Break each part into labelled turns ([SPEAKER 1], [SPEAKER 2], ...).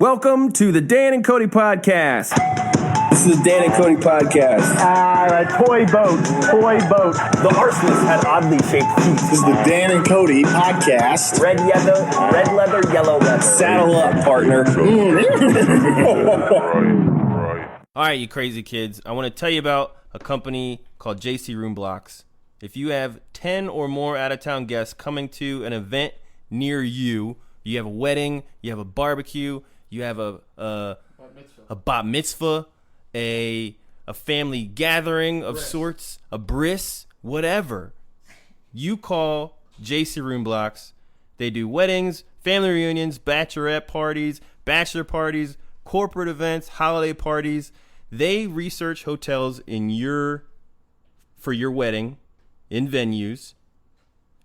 [SPEAKER 1] Welcome to the Dan and Kody podcast. This is the Dan and Kody podcast.
[SPEAKER 2] Toy boat.
[SPEAKER 3] The arsonist had oddly shaped feet.
[SPEAKER 4] This is the Dan and Kody podcast.
[SPEAKER 3] Red leather, yellow leather.
[SPEAKER 4] Saddle up, partner.
[SPEAKER 1] All right, you crazy kids. I want to tell you about a company called JC Room Blocks. If you have 10 or more out-of-town guests coming to an event near you, you have a wedding, you have a barbecue, you have a bat mitzvah, a family gathering of sorts, a bris, whatever. You call JC Room Blocks. They do weddings, family reunions, bachelorette parties, bachelor parties, corporate events, holiday parties. They research hotels for your wedding in venues,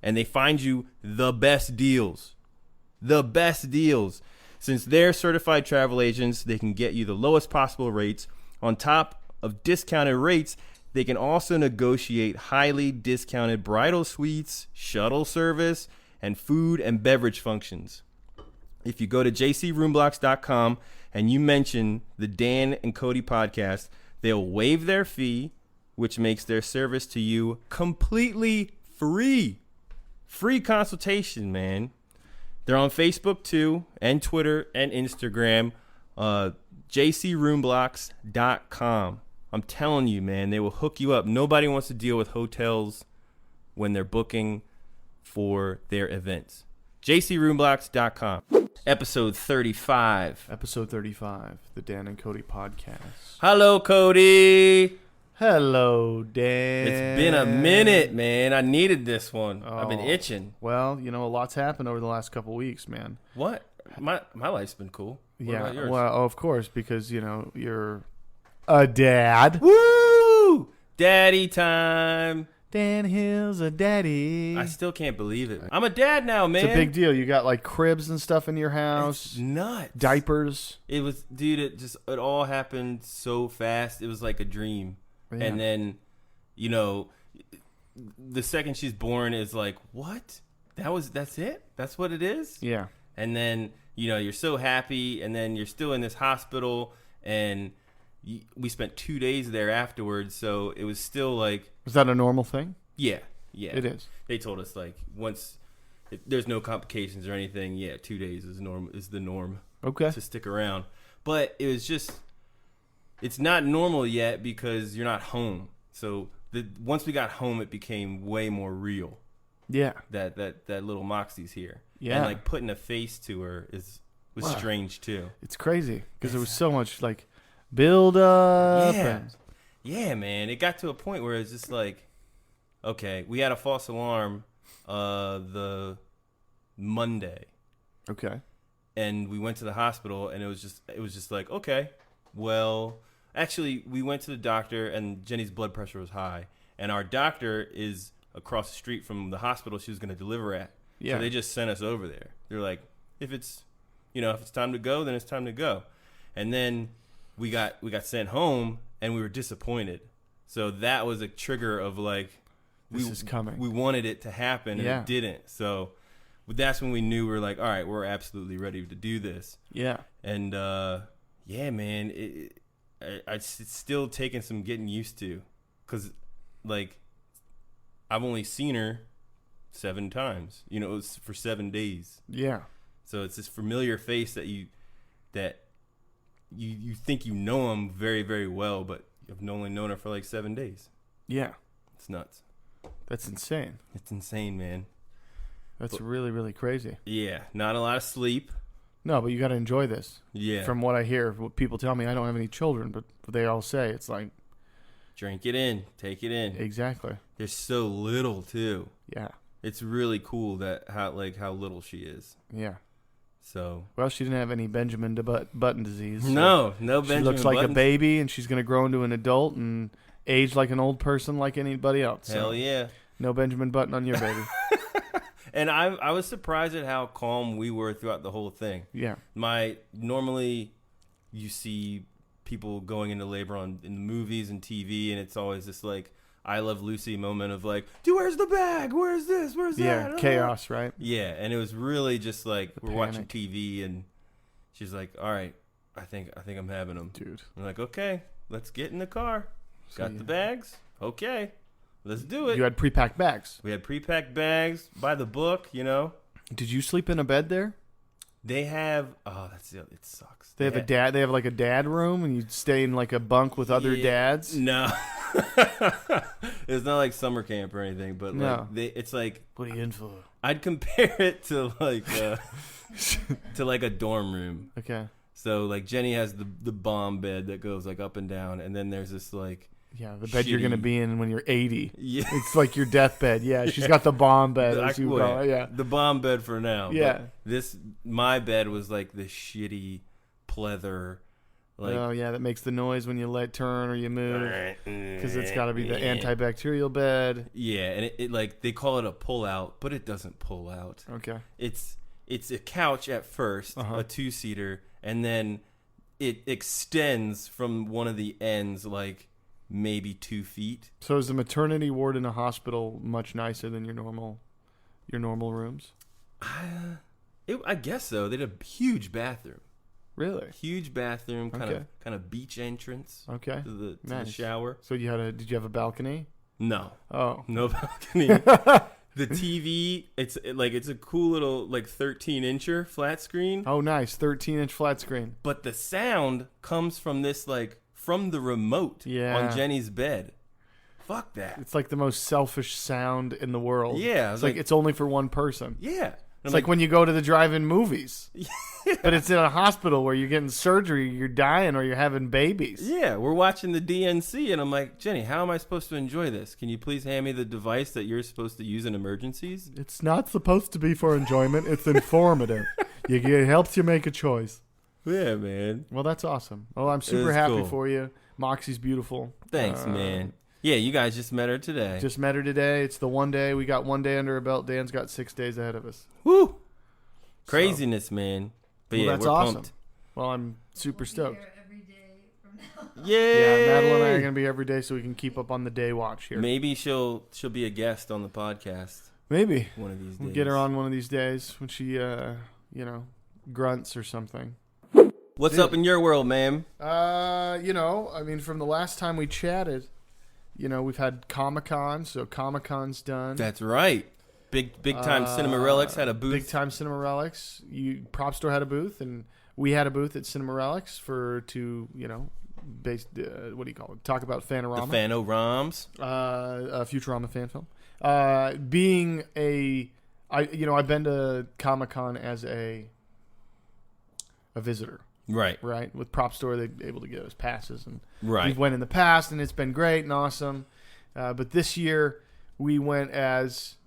[SPEAKER 1] and they find you the best deals. The best deals. Since they're certified travel agents, they can get you the lowest possible rates. On top of discounted rates, they can also negotiate highly discounted bridal suites, shuttle service, and food and beverage functions. If you go to jcroomblocks.com and you mention the Dan and Kody podcast, they'll waive their fee, which makes their service to you completely free. Free consultation, man. They're on Facebook too, and Twitter and Instagram. jcroomblocks.com. I'm telling you, man, they will hook you up. Nobody wants to deal with hotels when they're booking for their events. jcroomblocks.com. Episode 35.
[SPEAKER 2] Episode 35, the Dan and Kody podcast.
[SPEAKER 1] Hello, Kody.
[SPEAKER 2] Hello, Dan.
[SPEAKER 1] It's been a minute, man. I needed this one. I've been itching.
[SPEAKER 2] Well, a lot's happened over the last couple weeks, man.
[SPEAKER 1] What? My life's been cool. What about yours?
[SPEAKER 2] Well, of course, because, you're a dad.
[SPEAKER 1] Woo! Daddy time.
[SPEAKER 2] Dan Hill's a daddy.
[SPEAKER 1] I still can't believe it. I'm a dad now, man.
[SPEAKER 2] It's a big deal. You got, cribs and stuff in your house.
[SPEAKER 1] It's nuts.
[SPEAKER 2] Diapers.
[SPEAKER 1] It was, dude, it all happened so fast. It was like a dream. Yeah. And then, the second she's born is like, what? That's it? That's what it is?
[SPEAKER 2] Yeah.
[SPEAKER 1] And then, you're so happy, and then you're still in this hospital, and we spent 2 days there afterwards, so it was still like...
[SPEAKER 2] Was that a normal thing?
[SPEAKER 1] Yeah.
[SPEAKER 2] It is.
[SPEAKER 1] They told us, once if there's no complications or anything, 2 days is the norm.
[SPEAKER 2] Okay.
[SPEAKER 1] To stick around. But it was just... It's not normal yet because you're not home. So once we got home, it became way more real.
[SPEAKER 2] Yeah.
[SPEAKER 1] That little Moxie's here.
[SPEAKER 2] Yeah.
[SPEAKER 1] And putting a face to her was strange too.
[SPEAKER 2] It's crazy because there was so much build up.
[SPEAKER 1] Yeah. Yeah, man. It got to a point where it's just okay, we had a false alarm the Monday.
[SPEAKER 2] Okay.
[SPEAKER 1] And we went to the hospital, and it was just okay, well. Actually, we went to the doctor, and Jenny's blood pressure was high. And our doctor is across the street from the hospital she was going to deliver at.
[SPEAKER 2] Yeah.
[SPEAKER 1] So they just sent us over there. They're like, if it's time to go, then it's time to go. And then we got sent home, and we were disappointed. So that was a trigger of
[SPEAKER 2] this is coming.
[SPEAKER 1] We wanted it to happen, and it didn't. So that's when we knew we were like, all right, we're absolutely ready to do this.
[SPEAKER 2] Yeah.
[SPEAKER 1] And yeah, man, it's still taking some getting used to, because I've only seen her 7 times. It was for 7 days.
[SPEAKER 2] Yeah. So
[SPEAKER 1] it's this familiar face that you think you know him very, very well, but you've only known her for 7 days.
[SPEAKER 2] Yeah.
[SPEAKER 1] It's nuts.
[SPEAKER 2] That's insane.
[SPEAKER 1] It's insane, man.
[SPEAKER 2] That's really, really crazy.
[SPEAKER 1] Yeah. Not a lot of sleep.
[SPEAKER 2] No, but you got to enjoy this.
[SPEAKER 1] Yeah.
[SPEAKER 2] From what I hear, what people tell me, I don't have any children, but they all say it's
[SPEAKER 1] drink it in, take it in.
[SPEAKER 2] Exactly.
[SPEAKER 1] There's so little too.
[SPEAKER 2] Yeah.
[SPEAKER 1] It's really cool that how little she is.
[SPEAKER 2] Yeah.
[SPEAKER 1] So.
[SPEAKER 2] Well, she didn't have any Benjamin Button disease. So
[SPEAKER 1] no Benjamin.
[SPEAKER 2] She looks like
[SPEAKER 1] Buttons.
[SPEAKER 2] a baby, and she's going to grow into an adult and age like an old person, like anybody else.
[SPEAKER 1] Hell yeah.
[SPEAKER 2] No Benjamin Button on your baby.
[SPEAKER 1] And I was surprised at how calm we were throughout the whole thing.
[SPEAKER 2] Yeah.
[SPEAKER 1] Normally you see people going into labor in the movies and TV, and it's always this I Love Lucy moment of dude, where's the bag? Where's this? Where's that?
[SPEAKER 2] Yeah, chaos, right?
[SPEAKER 1] Yeah, and it was really just we're watching TV, and She's like, all right, I think I'm having them.
[SPEAKER 2] Dude.
[SPEAKER 1] I'm like, okay, let's get in the car. Got the bags. Okay, let's do it.
[SPEAKER 2] You had pre-packed bags.
[SPEAKER 1] We had pre-packed bags by the book, you know.
[SPEAKER 2] Did you sleep in a bed there?
[SPEAKER 1] They have, it sucks.
[SPEAKER 2] They have a dad. They have like a dad room, and you stay in like a bunk with other dads.
[SPEAKER 1] No, it's not like summer camp or anything. But
[SPEAKER 2] No.
[SPEAKER 1] it's like,
[SPEAKER 2] What are you in for?
[SPEAKER 1] I'd compare it to like to like a dorm room.
[SPEAKER 2] Okay.
[SPEAKER 1] So like Jenny has the bomb bed that goes like up and down, and then there's this like
[SPEAKER 2] The bed you're gonna be in when you're 80.
[SPEAKER 1] Yeah.
[SPEAKER 2] It's like your deathbed. Yeah, she's got the bomb bed. As you call it. Yeah.
[SPEAKER 1] The bomb bed for now.
[SPEAKER 2] Yeah.
[SPEAKER 1] But my bed was like the shitty pleather. Like,
[SPEAKER 2] Oh yeah, that makes the noise when you let turn or you move, because it's got to be the antibacterial bed.
[SPEAKER 1] Yeah, and it like they call it a pull out, but it doesn't pull out.
[SPEAKER 2] Okay.
[SPEAKER 1] It's a couch at first, a 2-seater, and then it extends from one of the ends like maybe 2 feet.
[SPEAKER 2] So is the maternity ward in a hospital much nicer than your normal rooms?
[SPEAKER 1] I guess so. They had a huge bathroom.
[SPEAKER 2] Really?
[SPEAKER 1] Huge bathroom, kind of beach entrance.
[SPEAKER 2] Okay.
[SPEAKER 1] To the
[SPEAKER 2] Nice.
[SPEAKER 1] shower.
[SPEAKER 2] So did you have a balcony?
[SPEAKER 1] No.
[SPEAKER 2] Oh.
[SPEAKER 1] No balcony. The TV, it's a cool little like 13-incher flat screen.
[SPEAKER 2] Oh, nice. 13-inch flat screen.
[SPEAKER 1] But the sound comes from this from the remote on Jenny's bed. Fuck that.
[SPEAKER 2] It's like the most selfish sound in the world.
[SPEAKER 1] Yeah.
[SPEAKER 2] It's like it's only for one person.
[SPEAKER 1] Yeah.
[SPEAKER 2] It's like when you go to the drive-in movies. But it's in a hospital where you're getting surgery, you're dying, or you're having babies.
[SPEAKER 1] Yeah, we're watching the DNC, and I'm like, Jenny, how am I supposed to enjoy this? Can you please hand me the device that you're supposed to use in emergencies?
[SPEAKER 2] It's not supposed to be for enjoyment. It's informative. It helps you make a choice.
[SPEAKER 1] Yeah, man.
[SPEAKER 2] Well, that's awesome. Well, I'm super happy
[SPEAKER 1] cool.
[SPEAKER 2] for you. Moxie's beautiful.
[SPEAKER 1] Thanks, man. Yeah, you guys just met her today.
[SPEAKER 2] Just met her today. It's the one day. We got 1 day under our belt. Dan's got 6 days ahead of us.
[SPEAKER 1] Woo! Craziness, man. But
[SPEAKER 2] Well,
[SPEAKER 1] yeah,
[SPEAKER 2] that's
[SPEAKER 1] we're
[SPEAKER 2] awesome.
[SPEAKER 1] pumped.
[SPEAKER 2] Well, I'm super stoked.
[SPEAKER 5] Every day from now.
[SPEAKER 1] Yay!
[SPEAKER 2] Yeah, Madeline and I are going to be every day so we can keep up on the day watch here.
[SPEAKER 1] Maybe she'll be a guest on the podcast
[SPEAKER 2] Maybe.
[SPEAKER 1] one of these days.
[SPEAKER 2] We'll get her on one of these days when she, grunts or something.
[SPEAKER 1] What's up in your world, man?
[SPEAKER 2] From the last time we chatted, we've had Comic-Con, so Comic-Con's done.
[SPEAKER 1] That's right. Big time Cinema Relics had a booth.
[SPEAKER 2] Big time Cinema Relics. Prop Store had a booth, and we had a booth at Cinema Relics what do you call it? Talk about Fanorama.
[SPEAKER 1] The Fanoramas.
[SPEAKER 2] A Futurama fan film. I've been to Comic-Con as a visitor. Right. With Prop Store, they're able to get us passes, and we've went in the past, and it's been great and awesome. But this year, we went as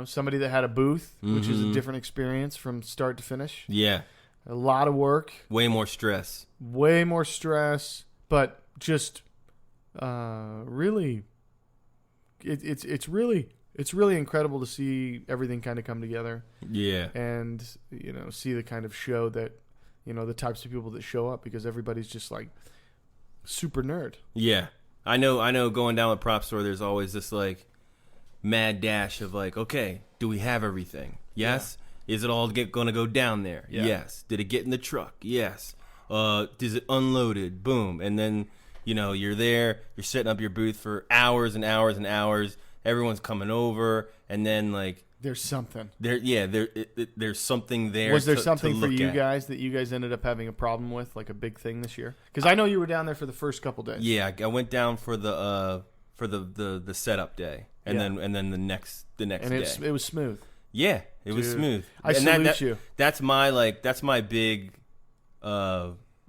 [SPEAKER 2] somebody that had a booth, which is a different experience from start to finish.
[SPEAKER 1] Yeah.
[SPEAKER 2] A lot of work.
[SPEAKER 1] Way more stress.
[SPEAKER 2] But just really, it's really incredible to see everything kind of come together.
[SPEAKER 1] Yeah.
[SPEAKER 2] And see the kind of show that the types of people that show up, because everybody's just like super nerd.
[SPEAKER 1] Yeah. I know going down with Prop Store, there's always this like mad dash of like, okay, do we have everything? Yes. Yeah. Is it all going to go down there? Yeah. Yes. Did it get in the truck? Yes. Is it unloaded? Boom. And then, you're there, you're setting up your booth for hours and hours and hours. Everyone's coming over, and then like
[SPEAKER 2] there's something
[SPEAKER 1] there's something there.
[SPEAKER 2] Was there something
[SPEAKER 1] to
[SPEAKER 2] for
[SPEAKER 1] look
[SPEAKER 2] you
[SPEAKER 1] at.
[SPEAKER 2] guys that you guys ended up having a problem with, like a big thing this year? Because I know you were down there for the first couple days.
[SPEAKER 1] Yeah, I went down for the setup day, and then the next
[SPEAKER 2] and
[SPEAKER 1] day.
[SPEAKER 2] It was smooth.
[SPEAKER 1] Yeah, it was smooth.
[SPEAKER 2] I salute you.
[SPEAKER 1] That's my big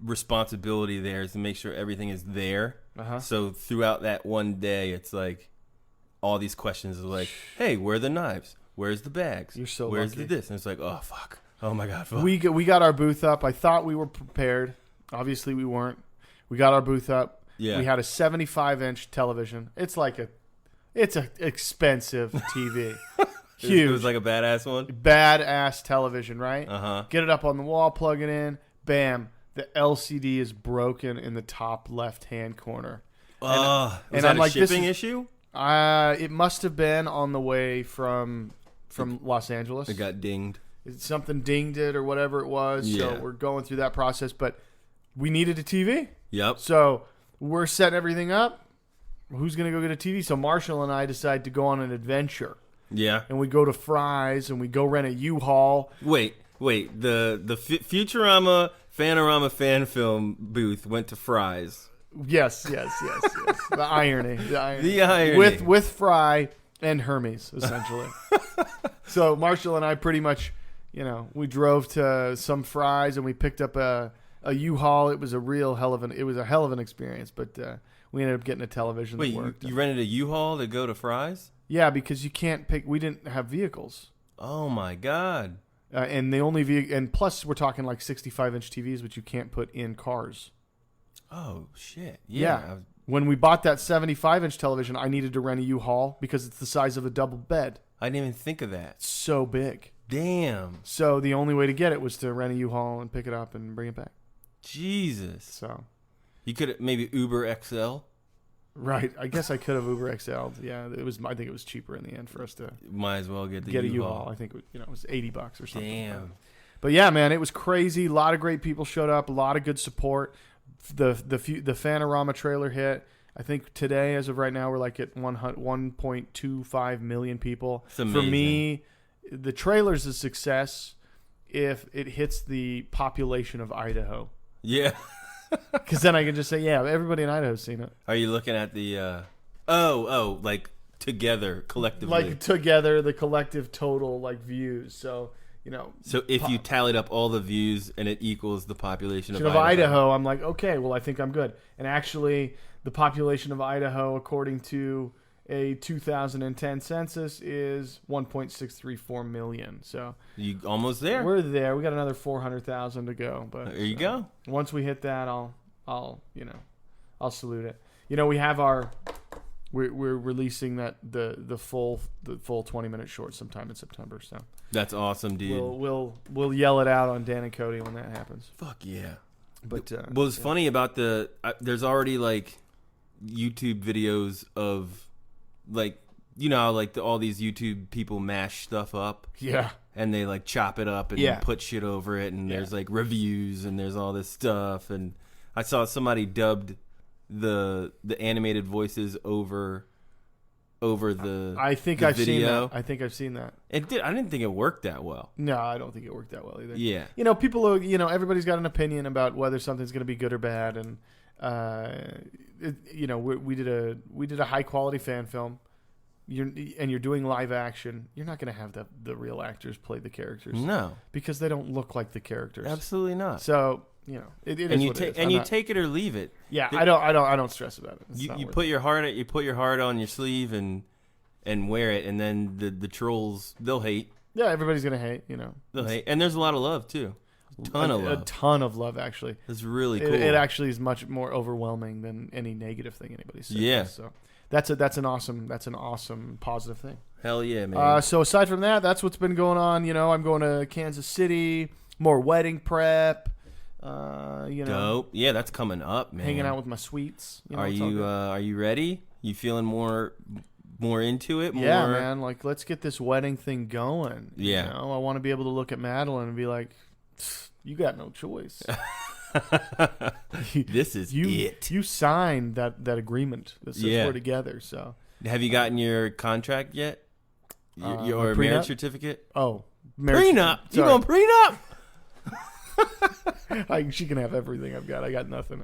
[SPEAKER 1] responsibility there, is to make sure everything is there. So throughout that one day, it's like all these questions are like, hey, where are the knives? Where's the bags?
[SPEAKER 2] You're so
[SPEAKER 1] Where's
[SPEAKER 2] lucky.
[SPEAKER 1] the this? And it's like, oh fuck, oh my god, fuck.
[SPEAKER 2] We got our booth up. I thought we were prepared. Obviously, we weren't. We got our booth up.
[SPEAKER 1] Yeah.
[SPEAKER 2] We had a 75-inch television. It's a expensive TV. Huge.
[SPEAKER 1] It was like a badass one.
[SPEAKER 2] Badass television, right?
[SPEAKER 1] Uh-huh.
[SPEAKER 2] Get it up on the wall, plug it in, bam. The LCD is broken in the top left-hand corner.
[SPEAKER 1] Was
[SPEAKER 2] and
[SPEAKER 1] that
[SPEAKER 2] I'm
[SPEAKER 1] a
[SPEAKER 2] like,
[SPEAKER 1] shipping issue?
[SPEAKER 2] It must have been on the way from Los Angeles.
[SPEAKER 1] It got dinged.
[SPEAKER 2] something dinged it or whatever it was.
[SPEAKER 1] Yeah.
[SPEAKER 2] So we're going through that process, but we needed a TV.
[SPEAKER 1] Yep.
[SPEAKER 2] So we're setting everything up. Who's going to go get a TV? So Marshall and I decide to go on an adventure.
[SPEAKER 1] Yeah.
[SPEAKER 2] And we go to Fry's and we go rent a U-Haul.
[SPEAKER 1] Wait. The Futurama Fanorama fan film booth went to Fry's.
[SPEAKER 2] Yes. The irony.
[SPEAKER 1] The irony.
[SPEAKER 2] With Fry and Hermes, essentially. So Marshall and I pretty much, we drove to some Fry's and we picked up a U-Haul. It was a hell of an experience, but we ended up getting a television that worked.
[SPEAKER 1] You rented a U-Haul to go to Fry's?
[SPEAKER 2] Yeah, because you can't pick. We didn't have vehicles.
[SPEAKER 1] Oh my God.
[SPEAKER 2] And the only and plus we're talking like 65-inch TVs, which you can't put in cars.
[SPEAKER 1] Oh shit!
[SPEAKER 2] Yeah. When we bought that 75-inch television, I needed to rent a U-Haul because it's the size of a double bed.
[SPEAKER 1] I didn't even think of that.
[SPEAKER 2] It's so big.
[SPEAKER 1] Damn.
[SPEAKER 2] So the only way to get it was to rent a U-Haul and pick it up and bring it back.
[SPEAKER 1] Jesus.
[SPEAKER 2] So
[SPEAKER 1] you could maybe Uber XL.
[SPEAKER 2] Right. I guess I could have Uber XL'd. Yeah, I think it was cheaper in the end for us to
[SPEAKER 1] might as well get
[SPEAKER 2] a U-Haul. I think it was $80 or something.
[SPEAKER 1] Damn.
[SPEAKER 2] But yeah, man, it was crazy. A lot of great people showed up. A lot of good support. The Fanorama trailer hit. I think today, as of right now, we're like at 1.25 million people.
[SPEAKER 1] It's amazing.
[SPEAKER 2] For me, the trailer's a success if it hits the population of Idaho.
[SPEAKER 1] Yeah.
[SPEAKER 2] Because then I can just say, yeah, everybody in Idaho's seen it.
[SPEAKER 1] Are you looking at the like together collectively?
[SPEAKER 2] Like together, the collective total views. So
[SPEAKER 1] So if you tallied up all the views and it equals the population of
[SPEAKER 2] Idaho, I'm like, okay, well, I think I'm good. And actually, the population of Idaho, according to a 2010 census, is 1.634 million. So
[SPEAKER 1] you almost there.
[SPEAKER 2] We're there. We got another 400,000 to go. But
[SPEAKER 1] there you go.
[SPEAKER 2] Once we hit that, I'll salute it. We have we're releasing the full 20-minute short sometime in September. So
[SPEAKER 1] that's awesome, dude.
[SPEAKER 2] We'll yell it out on Dan and Kody when that happens.
[SPEAKER 1] Fuck yeah.
[SPEAKER 2] But
[SPEAKER 1] what was funny about there's already YouTube videos of all these YouTube people mash stuff up.
[SPEAKER 2] Yeah.
[SPEAKER 1] And they chop it up and put shit over it, and there's reviews and there's all this stuff, and I saw somebody dubbed the animated voices over the
[SPEAKER 2] I think
[SPEAKER 1] the
[SPEAKER 2] I've
[SPEAKER 1] video.
[SPEAKER 2] seen that. I think I've seen that.
[SPEAKER 1] I didn't think it worked that well.
[SPEAKER 2] No, I don't think it worked that well either.
[SPEAKER 1] Yeah.
[SPEAKER 2] People are, everybody's got an opinion about whether something's going to be good or bad, and we did a high quality fan film. You're doing live action. You're not going to have the real actors play the characters.
[SPEAKER 1] No,
[SPEAKER 2] because they don't look like the characters.
[SPEAKER 1] Absolutely not.
[SPEAKER 2] So it is what it is.
[SPEAKER 1] You take it or leave it.
[SPEAKER 2] Yeah, I don't stress about it.
[SPEAKER 1] You put your heart on your sleeve and wear it, and then the trolls, they'll hate.
[SPEAKER 2] Yeah, everybody's gonna hate.
[SPEAKER 1] They'll hate, and there's a lot of love too. A ton of love, actually.
[SPEAKER 2] It's
[SPEAKER 1] really cool.
[SPEAKER 2] It actually is much more overwhelming than any negative thing anybody says.
[SPEAKER 1] Yeah.
[SPEAKER 2] So that's an awesome positive thing.
[SPEAKER 1] Hell yeah, man.
[SPEAKER 2] So aside from that, that's what's been going on. I'm going to Kansas City, more wedding prep.
[SPEAKER 1] Dope. Yeah, that's coming up, man.
[SPEAKER 2] Hanging out with my sweets.
[SPEAKER 1] Are you ready? You feeling more into it?
[SPEAKER 2] Yeah, man. Let's get this wedding thing going.
[SPEAKER 1] Yeah.
[SPEAKER 2] I want to be able to look at Madeline and be like, you got no choice.
[SPEAKER 1] This is it.
[SPEAKER 2] You signed that agreement that says we're together. So
[SPEAKER 1] have you gotten your contract yet? Your marriage certificate?
[SPEAKER 2] Oh,
[SPEAKER 1] prenup. You going prenup?
[SPEAKER 2] She can have everything I've got. I got nothing.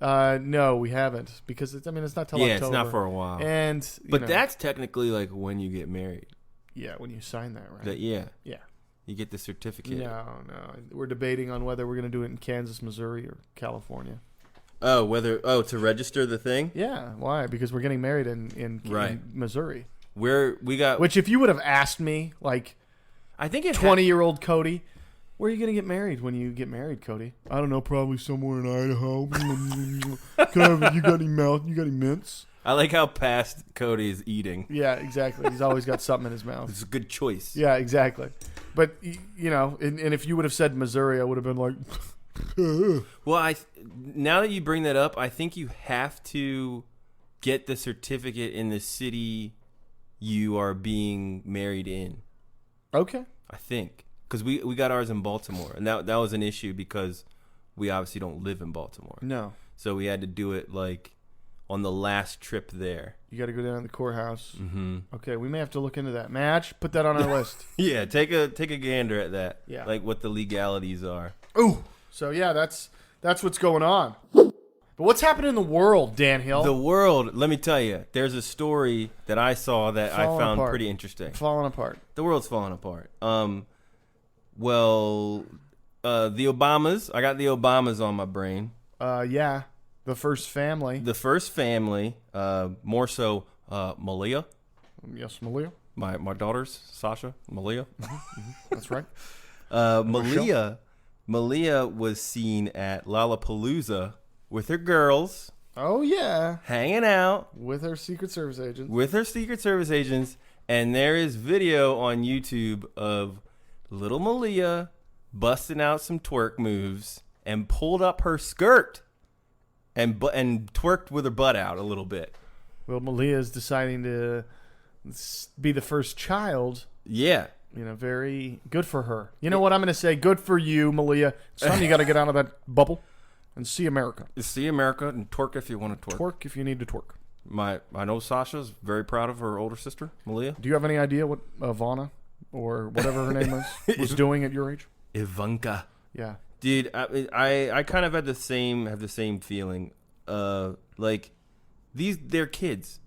[SPEAKER 2] No, we haven't, because it's not till October.
[SPEAKER 1] It's not for a while. But that's technically when you get married.
[SPEAKER 2] Yeah, when you sign that, right?
[SPEAKER 1] Yeah.
[SPEAKER 2] Yeah.
[SPEAKER 1] You get the certificate.
[SPEAKER 2] No. We're debating on whether we're going to do it in Kansas, Missouri, or California.
[SPEAKER 1] Oh, to register the thing?
[SPEAKER 2] Yeah. Why? Because we're getting married in Missouri.
[SPEAKER 1] Which
[SPEAKER 2] if you would have asked me,
[SPEAKER 1] I think
[SPEAKER 2] 20-year-old Kody, where are you going to get married when you get married, Kody? I don't know, probably somewhere in Idaho. You got any mints?
[SPEAKER 1] I like how past Kody is eating.
[SPEAKER 2] Yeah, exactly. He's always got something in his mouth.
[SPEAKER 1] It's a good choice.
[SPEAKER 2] Yeah, exactly. But, and if you would have said Missouri, I would have been like...
[SPEAKER 1] Well, now that you bring that up, I think you have to get the certificate in the city you are being married in.
[SPEAKER 2] Okay.
[SPEAKER 1] I think. because we got ours in Baltimore, and that was an issue because we obviously don't live in Baltimore.
[SPEAKER 2] No.
[SPEAKER 1] So we had to do it like on the last trip there.
[SPEAKER 2] You got to go down to the courthouse.
[SPEAKER 1] Mm-hmm.
[SPEAKER 2] Okay, we may have to look into that. Match, put that on our list.
[SPEAKER 1] Yeah, take a gander at that.
[SPEAKER 2] Yeah.
[SPEAKER 1] Like what the legalities are.
[SPEAKER 2] Ooh. So yeah, that's what's going on. But what's happening in the world, Dan Hill?
[SPEAKER 1] The world, let me tell you, there's a story that I saw that I found pretty interesting.
[SPEAKER 2] Falling apart.
[SPEAKER 1] The world's falling apart. Well, the Obamas, I got the Obamas on my brain.
[SPEAKER 2] Yeah. The first family.
[SPEAKER 1] The first family, more so Malia.
[SPEAKER 2] Yes, Malia.
[SPEAKER 1] My daughters, Sasha, Malia.
[SPEAKER 2] That's right.
[SPEAKER 1] Malia was seen at Lollapalooza with her girls.
[SPEAKER 2] Oh, yeah.
[SPEAKER 1] Hanging out.
[SPEAKER 2] With her Secret Service agents.
[SPEAKER 1] And there is video on YouTube of little Malia busting out some twerk moves and pulled up her skirt and twerked with her butt out a little bit.
[SPEAKER 2] Well, Malia is deciding to be the first child.
[SPEAKER 1] Yeah.
[SPEAKER 2] Very good for her. You know what I'm going to say? Good for you, Malia. Son, you got to get out of that bubble and see America.
[SPEAKER 1] See America and twerk if you want to twerk.
[SPEAKER 2] Twerk if you need to twerk.
[SPEAKER 1] I know Sasha's very proud of her older sister, Malia.
[SPEAKER 2] Do you have any idea what Ivana or whatever her name was doing at your age?
[SPEAKER 1] Ivanka.
[SPEAKER 2] Yeah.
[SPEAKER 1] Dude, I kind of have the same feeling. Like they're kids.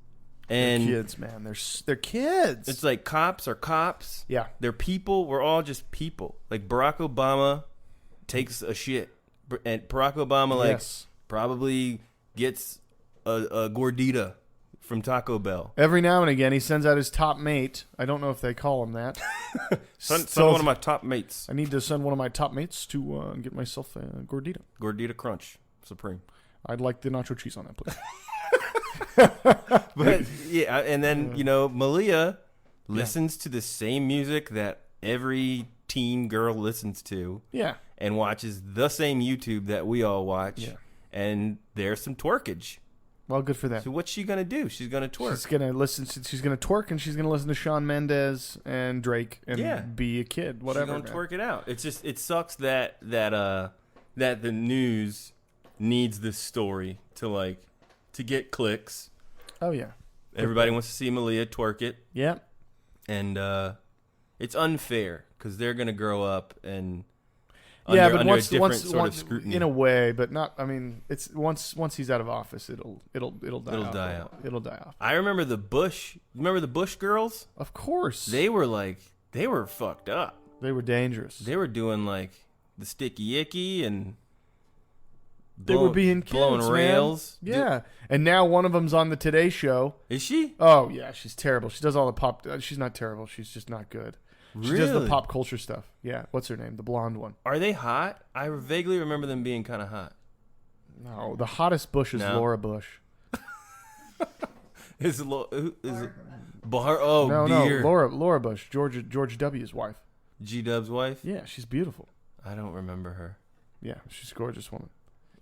[SPEAKER 1] And
[SPEAKER 2] they're kids, man. They're kids.
[SPEAKER 1] It's like cops are cops.
[SPEAKER 2] Yeah.
[SPEAKER 1] They're people. We're all just people. Like Barack Obama takes a shit. And Barack Obama probably gets a gordita from Taco Bell.
[SPEAKER 2] Every now and again, he sends out his top mate. I don't know if they call him that.
[SPEAKER 1] Send one of my top mates.
[SPEAKER 2] I need to send one of my top mates to get myself a gordita.
[SPEAKER 1] Gordita Crunch Supreme.
[SPEAKER 2] I'd like the nacho cheese on that, please.
[SPEAKER 1] But yeah, and then Malia listens to the same music that every teen girl listens to.
[SPEAKER 2] Yeah.
[SPEAKER 1] And watches the same YouTube that we all watch. Yeah. And there's some twerkage.
[SPEAKER 2] Well, good for that.
[SPEAKER 1] So what's she gonna do? She's gonna twerk.
[SPEAKER 2] She's gonna twerk, and she's gonna listen to Shawn Mendes and Drake and be a kid. Whatever.
[SPEAKER 1] She's gonna twerk it out. It's just it sucks that the news needs this story to get clicks.
[SPEAKER 2] Oh yeah.
[SPEAKER 1] Everybody wants to see Malia twerk it.
[SPEAKER 2] Yeah.
[SPEAKER 1] And it's unfair because they're gonna grow up and.
[SPEAKER 2] But once
[SPEAKER 1] sort of scrutiny.
[SPEAKER 2] In a way, but not. I mean, it's once he's out of office, it'll die out. It'll die off.
[SPEAKER 1] I remember the Bush. Remember the Bush girls?
[SPEAKER 2] Of course.
[SPEAKER 1] They were fucked up.
[SPEAKER 2] They were dangerous.
[SPEAKER 1] They were doing the sticky icky and
[SPEAKER 2] they were being kids,
[SPEAKER 1] blowing rails.
[SPEAKER 2] Man. Yeah, and now one of them's on the Today Show.
[SPEAKER 1] Is she?
[SPEAKER 2] Oh yeah, she's terrible. She does all the pop. She's not terrible. She's just not good. She does the pop culture stuff. Yeah. What's her name? The blonde one.
[SPEAKER 1] Are they hot? I vaguely remember them being kind of hot.
[SPEAKER 2] No, the hottest Bush is Laura Bush.
[SPEAKER 1] Is Bar? Oh,
[SPEAKER 2] no, Laura Bush, George W.'s wife.
[SPEAKER 1] G-Dub's wife.
[SPEAKER 2] Yeah, she's beautiful.
[SPEAKER 1] I don't remember her.
[SPEAKER 2] Yeah, she's a gorgeous woman.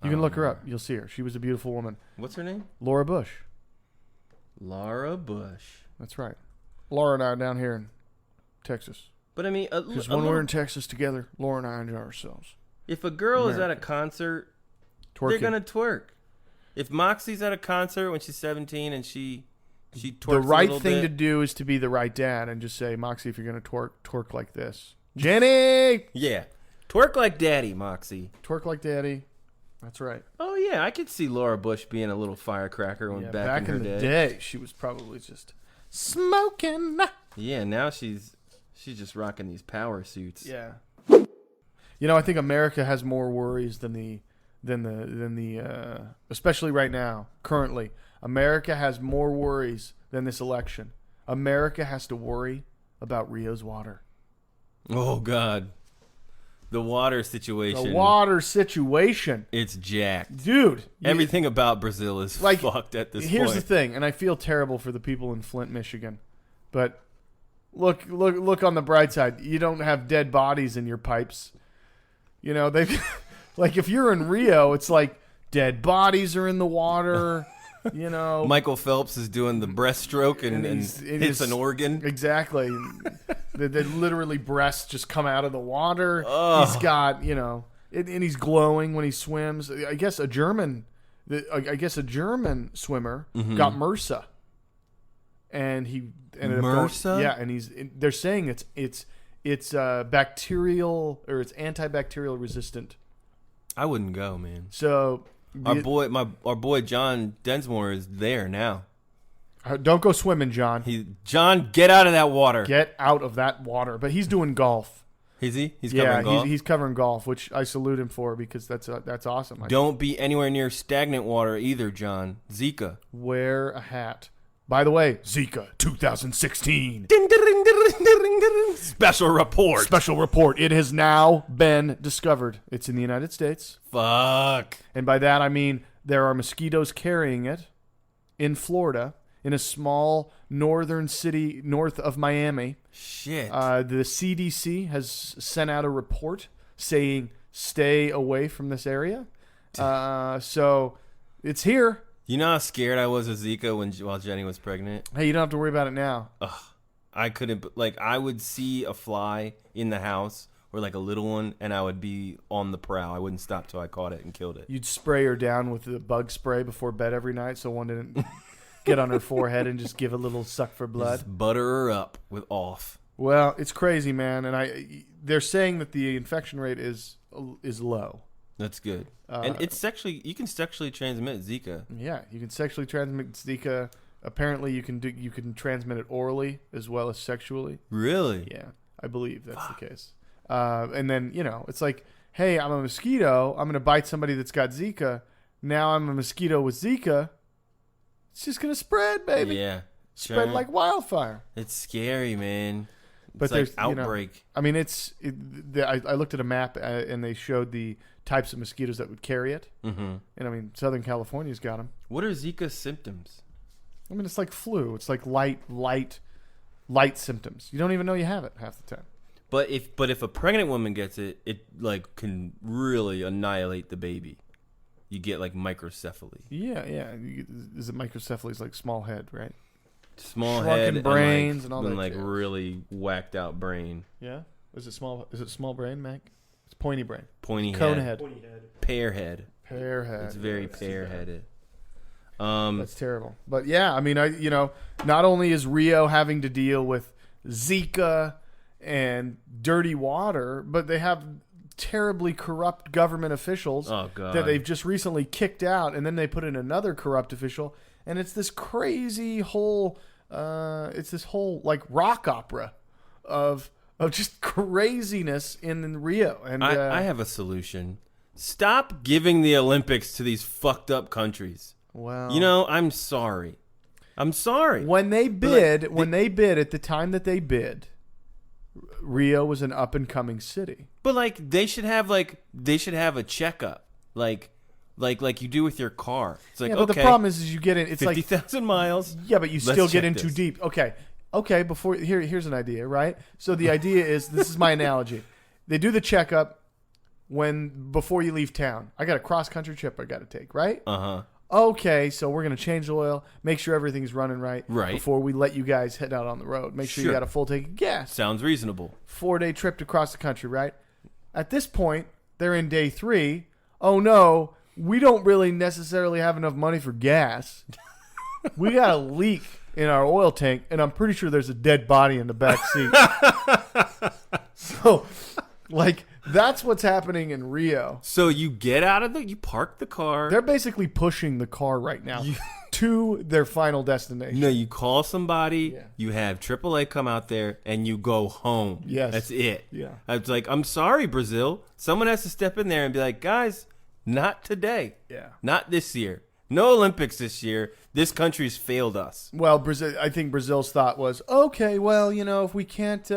[SPEAKER 2] You can look her up. You'll see her. She was a beautiful woman.
[SPEAKER 1] What's her name?
[SPEAKER 2] Laura Bush.
[SPEAKER 1] Laura Bush.
[SPEAKER 2] That's right. Laura and I are down here in Texas.
[SPEAKER 1] But I mean,
[SPEAKER 2] because when we're in Texas together, Laura and I enjoy ourselves.
[SPEAKER 1] If a girl is at a concert, they're gonna twerk. If Moxie's at a concert when she's 17 and she twerks
[SPEAKER 2] the right
[SPEAKER 1] a
[SPEAKER 2] thing
[SPEAKER 1] bit,
[SPEAKER 2] to do is to be the right dad and just say, Moxie, if you're gonna twerk like this, Jenny.
[SPEAKER 1] Yeah, twerk like daddy, Moxie.
[SPEAKER 2] Twerk like daddy. That's right.
[SPEAKER 1] Oh yeah, I could see Laura Bush being a little firecracker when back in her
[SPEAKER 2] day. She was probably just smoking.
[SPEAKER 1] Yeah, now she's just rocking these power suits.
[SPEAKER 2] Yeah. I think America has more worries than the especially right now, currently. America has more worries than this election. America has to worry about Rio's water.
[SPEAKER 1] Oh God. The water situation.
[SPEAKER 2] It's
[SPEAKER 1] jacked.
[SPEAKER 2] Dude.
[SPEAKER 1] Everything about Brazil is fucked at this point.
[SPEAKER 2] Here's the thing, and I feel terrible for the people in Flint, Michigan. But look on the bright side. You don't have dead bodies in your pipes. They if you're in Rio, it's like dead bodies are in the water. Michael
[SPEAKER 1] Phelps is doing the breaststroke and hits an organ.
[SPEAKER 2] Exactly. That literally breasts just come out of the water.
[SPEAKER 1] Oh.
[SPEAKER 2] He's got, and he's glowing when he swims. I guess a German swimmer got MRSA, and he ended
[SPEAKER 1] MRSA?
[SPEAKER 2] up they're saying it's bacterial, or it's antibacterial resistant.
[SPEAKER 1] I wouldn't go, man.
[SPEAKER 2] So
[SPEAKER 1] our boy John Densmore is there now.
[SPEAKER 2] Don't go swimming, John.
[SPEAKER 1] John, get out of that water.
[SPEAKER 2] Get out of that water. But he's doing golf.
[SPEAKER 1] Is he? He's covering golf?
[SPEAKER 2] He's covering golf, which I salute him for, because that's awesome.
[SPEAKER 1] Don't be anywhere near stagnant water either, John. Zika.
[SPEAKER 2] Wear a hat. By the way, Zika 2016.
[SPEAKER 1] Special report.
[SPEAKER 2] Special report. It has now been discovered. It's in the United States.
[SPEAKER 1] Fuck.
[SPEAKER 2] And by that I mean there are mosquitoes carrying it in Florida, in a small northern city north of Miami.
[SPEAKER 1] Shit.
[SPEAKER 2] The CDC has sent out a report saying stay away from this area. So it's here.
[SPEAKER 1] You know how scared I was of Zika while Jenny was pregnant?
[SPEAKER 2] Hey, you don't have to worry about it now.
[SPEAKER 1] Ugh. I couldn't, I would see a fly in the house, or like a little one, and I would be on the prowl. I wouldn't stop till I caught it and killed it.
[SPEAKER 2] You'd spray her down with the bug spray before bed every night so one didn't get on her forehead and just give a little suck for blood.
[SPEAKER 1] Just butter her up with off.
[SPEAKER 2] Well, it's crazy, man, and they're saying that the infection rate is low.
[SPEAKER 1] That's good. And you can sexually transmit Zika.
[SPEAKER 2] Yeah, you can sexually transmit Zika. Apparently, you can transmit it orally as well as sexually.
[SPEAKER 1] Really?
[SPEAKER 2] Yeah, I believe that's the case. And then, it's like, hey, I'm a mosquito. I'm going to bite somebody that's got Zika. Now I'm a mosquito with Zika. It's just going to spread, baby.
[SPEAKER 1] Yeah.
[SPEAKER 2] Spread like wildfire.
[SPEAKER 1] It's scary, man.
[SPEAKER 2] But
[SPEAKER 1] it's
[SPEAKER 2] there's
[SPEAKER 1] like outbreak.
[SPEAKER 2] I mean, I looked at a map and they showed the types of mosquitoes that would carry it. Mm-hmm. And I mean, Southern California's got them.
[SPEAKER 1] What are Zika symptoms?
[SPEAKER 2] I mean, it's like flu. It's like light symptoms. You don't even know you have it half the time.
[SPEAKER 1] But if a pregnant woman gets it, it like can really annihilate the baby. You get like microcephaly.
[SPEAKER 2] Yeah. Is it microcephaly? It's like small head, right?
[SPEAKER 1] Small
[SPEAKER 2] Shrunken
[SPEAKER 1] head,
[SPEAKER 2] brains and all that.
[SPEAKER 1] And like really whacked out brain.
[SPEAKER 2] Yeah. Is it small brain, Mac? It's pointy brain.
[SPEAKER 1] Pointy
[SPEAKER 2] cone
[SPEAKER 1] head. Pear head.
[SPEAKER 2] Pear head.
[SPEAKER 1] It's very pear headed.
[SPEAKER 2] That's terrible. But yeah, I mean, not only is Rio having to deal with Zika and dirty water, but they have terribly corrupt government officials that they've just recently kicked out, and then they put in another corrupt official, and it's this crazy whole like rock opera of just craziness in Rio. And
[SPEAKER 1] I have a solution. Stop giving the Olympics to these fucked up countries.
[SPEAKER 2] Well,
[SPEAKER 1] I'm sorry.
[SPEAKER 2] When they bid, at the time that they bid, Rio was an up and coming city.
[SPEAKER 1] But they should have a checkup, like you do with your car. It's like,
[SPEAKER 2] but the problem is you get in. It's
[SPEAKER 1] 50,000 miles.
[SPEAKER 2] Yeah, but you still get in too deep. Okay. Here's an idea, right? So the idea is, this is my analogy. They do the checkup before you leave town. I got a cross country trip I got to take, right? Okay, so we're going to change the oil, make sure everything's running right before we let you guys head out on the road. Make sure you got a full tank of gas.
[SPEAKER 1] Sounds reasonable.
[SPEAKER 2] 4-day trip to cross the country, right? At this point, they're in day 3. Oh, no, we don't really necessarily have enough money for gas. We got a leak in our oil tank, and I'm pretty sure there's a dead body in the back seat. So, that's what's happening in Rio.
[SPEAKER 1] So you get out you park the car.
[SPEAKER 2] They're basically pushing the car right now to their final destination.
[SPEAKER 1] No, you call somebody, you have AAA come out there, and you go home.
[SPEAKER 2] Yes.
[SPEAKER 1] That's it.
[SPEAKER 2] Yeah.
[SPEAKER 1] It's like, I'm sorry, Brazil. Someone has to step in there and be like, guys, not today.
[SPEAKER 2] Yeah.
[SPEAKER 1] Not this year. No Olympics this year. This country's failed us.
[SPEAKER 2] Well, I think Brazil's thought was, okay, well, if we can't...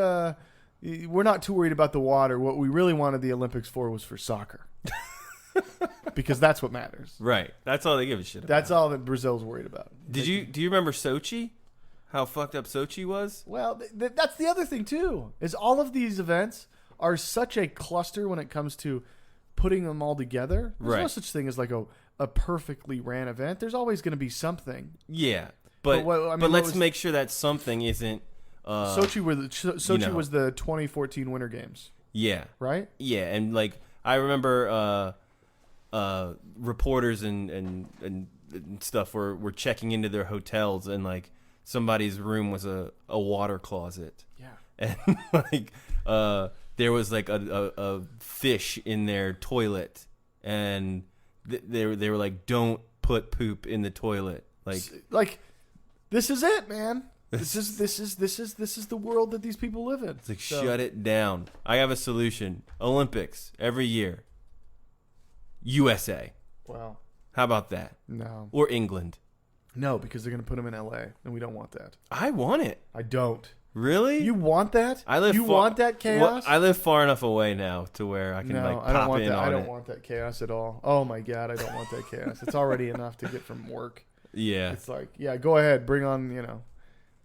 [SPEAKER 2] we're not too worried about the water. What we really wanted the Olympics for was for soccer. Because that's what matters.
[SPEAKER 1] Right. That's all they give a shit about.
[SPEAKER 2] That's all that Brazil's worried about.
[SPEAKER 1] Do you remember Sochi? How fucked up Sochi was?
[SPEAKER 2] Well, that's the other thing, too, is all of these events are such a cluster when it comes to putting them all together. There's no such thing as like a perfectly ran event. There's always going to be something.
[SPEAKER 1] Yeah. But let's make sure that something isn't
[SPEAKER 2] Sochi was the 2014 Winter Games.
[SPEAKER 1] Yeah.
[SPEAKER 2] Right?
[SPEAKER 1] Yeah, and like I remember reporters and stuff were checking into their hotels, and like somebody's room was a water closet.
[SPEAKER 2] Yeah.
[SPEAKER 1] And like there was like a fish in their toilet, and they were like, don't put poop in the toilet. Like
[SPEAKER 2] this is it, man. This is the world that these people live in.
[SPEAKER 1] It's like, shut it down. I have a solution. Olympics every year. USA.
[SPEAKER 2] Wow.
[SPEAKER 1] How about that?
[SPEAKER 2] No.
[SPEAKER 1] Or England.
[SPEAKER 2] No, because they're going to put them in LA, and we don't want that.
[SPEAKER 1] I want it.
[SPEAKER 2] I don't.
[SPEAKER 1] Really?
[SPEAKER 2] You want that?
[SPEAKER 1] You
[SPEAKER 2] want that chaos?
[SPEAKER 1] Well, I live far enough away now to where I can pop in on it.
[SPEAKER 2] I don't want that chaos at all. Oh my God, I don't want that chaos. It's already enough to get from work.
[SPEAKER 1] Yeah.
[SPEAKER 2] It's like, yeah, go ahead, bring on,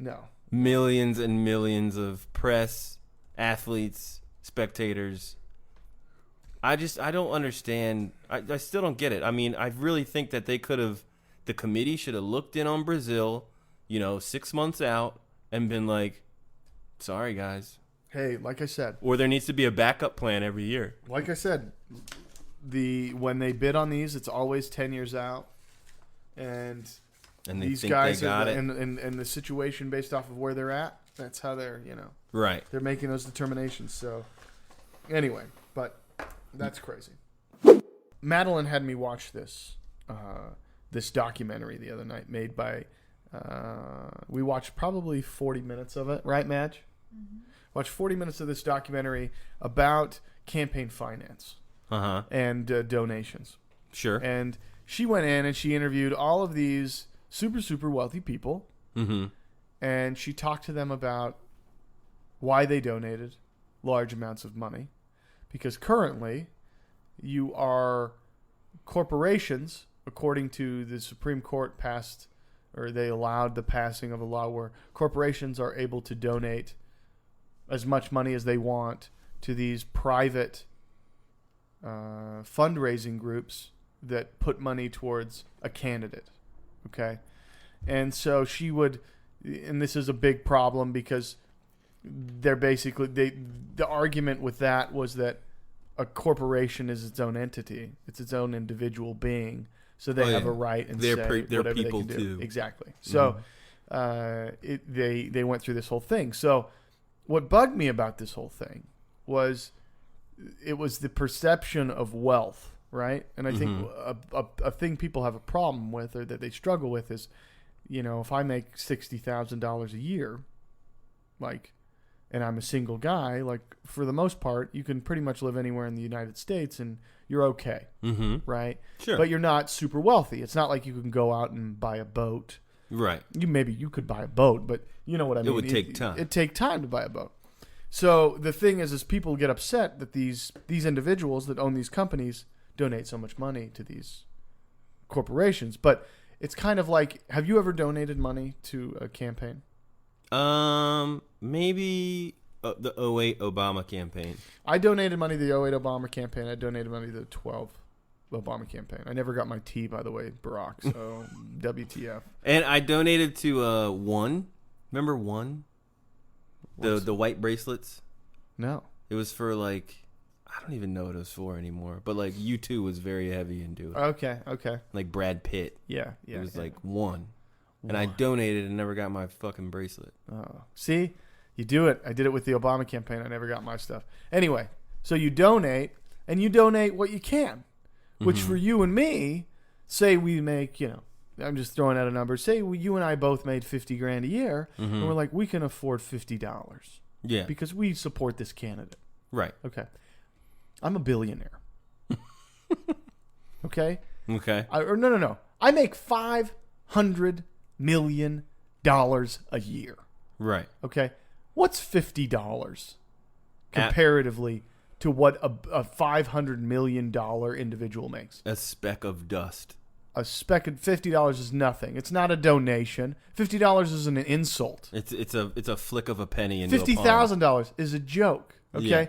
[SPEAKER 2] no.
[SPEAKER 1] Millions and millions of press, athletes, spectators. I don't understand. I still don't get it. I mean, I really think that the committee should have looked in on Brazil, 6 months out and been like, sorry, guys.
[SPEAKER 2] Hey, like I said.
[SPEAKER 1] Or there needs to be a backup plan every year.
[SPEAKER 2] Like I said, when they bid on these, it's always 10 years out. And these guys and the situation based off of where they're at, that's how they're,
[SPEAKER 1] right.
[SPEAKER 2] They're making those determinations. So anyway, but that's crazy. Madeline had me watch this documentary the other night made by we watched probably 40 minutes of it, right, Madge? Mm-hmm. Watched 40 minutes of this documentary about campaign finance and donations.
[SPEAKER 1] Sure.
[SPEAKER 2] And she went in and she interviewed all of these super, super wealthy people.
[SPEAKER 1] Mm-hmm.
[SPEAKER 2] And she talked to them about why they donated large amounts of money. Because currently, corporations, according to the Supreme Court they allowed the passing of a law where corporations are able to donate as much money as they want to these private fundraising groups that put money towards a candidate. Okay. And so and this is a big problem because they're basically, the argument with that was that a corporation is its own entity. It's its own individual being. So they have a right and
[SPEAKER 1] they're
[SPEAKER 2] whatever
[SPEAKER 1] people
[SPEAKER 2] they can do.
[SPEAKER 1] Too.
[SPEAKER 2] Exactly. So they went through this whole thing. So what bugged me about this whole thing was it was the perception of wealth, right? And I think a thing people have a problem with or that they struggle with is, if I make $60,000 a year, and I'm a single guy, for the most part, you can pretty much live anywhere in the United States and you're okay, right?
[SPEAKER 1] Sure.
[SPEAKER 2] But you're not super wealthy. It's not like you can go out and buy a boat.
[SPEAKER 1] Right.
[SPEAKER 2] Maybe you could buy a boat, but you know what I mean.
[SPEAKER 1] It would take time.
[SPEAKER 2] It'd take time to buy a boat. So the thing is people get upset that these individuals that own these companies donate so much money to these corporations. But it's kind of like, have you ever donated money to a campaign?
[SPEAKER 1] Maybe the 08 Obama campaign.
[SPEAKER 2] I donated money to the 08 Obama campaign. I donated money to the 12 Obama campaign. I never got my tea, by the way, Barack. So WTF.
[SPEAKER 1] And I donated to One. Remember One? The white bracelets?
[SPEAKER 2] No.
[SPEAKER 1] It was for I don't even know what it was for anymore. But U2 was very heavy into it.
[SPEAKER 2] Okay.
[SPEAKER 1] Like Brad Pitt.
[SPEAKER 2] Yeah.
[SPEAKER 1] It was One. And I donated and never got my fucking bracelet.
[SPEAKER 2] Oh. See? You do it. I did it with the Obama campaign. I never got my stuff. Anyway, so you donate, and you donate what you can. Which for you and me, say we make, I'm just throwing out a number. Say you and I both made $50,000 a year, and we're like, we can afford $50.
[SPEAKER 1] Yeah.
[SPEAKER 2] Because we support this candidate.
[SPEAKER 1] Right.
[SPEAKER 2] Okay. I'm a billionaire. Okay?
[SPEAKER 1] Okay.
[SPEAKER 2] No. I make $500 million a year.
[SPEAKER 1] Right.
[SPEAKER 2] Okay? What's $50 comparatively to what a $500 million individual makes?
[SPEAKER 1] A speck of dust.
[SPEAKER 2] A speck of $50 is nothing. It's not a donation. $50 is an insult.
[SPEAKER 1] It's a flick of a penny into
[SPEAKER 2] $50,000 is a joke. Okay?
[SPEAKER 1] Yeah.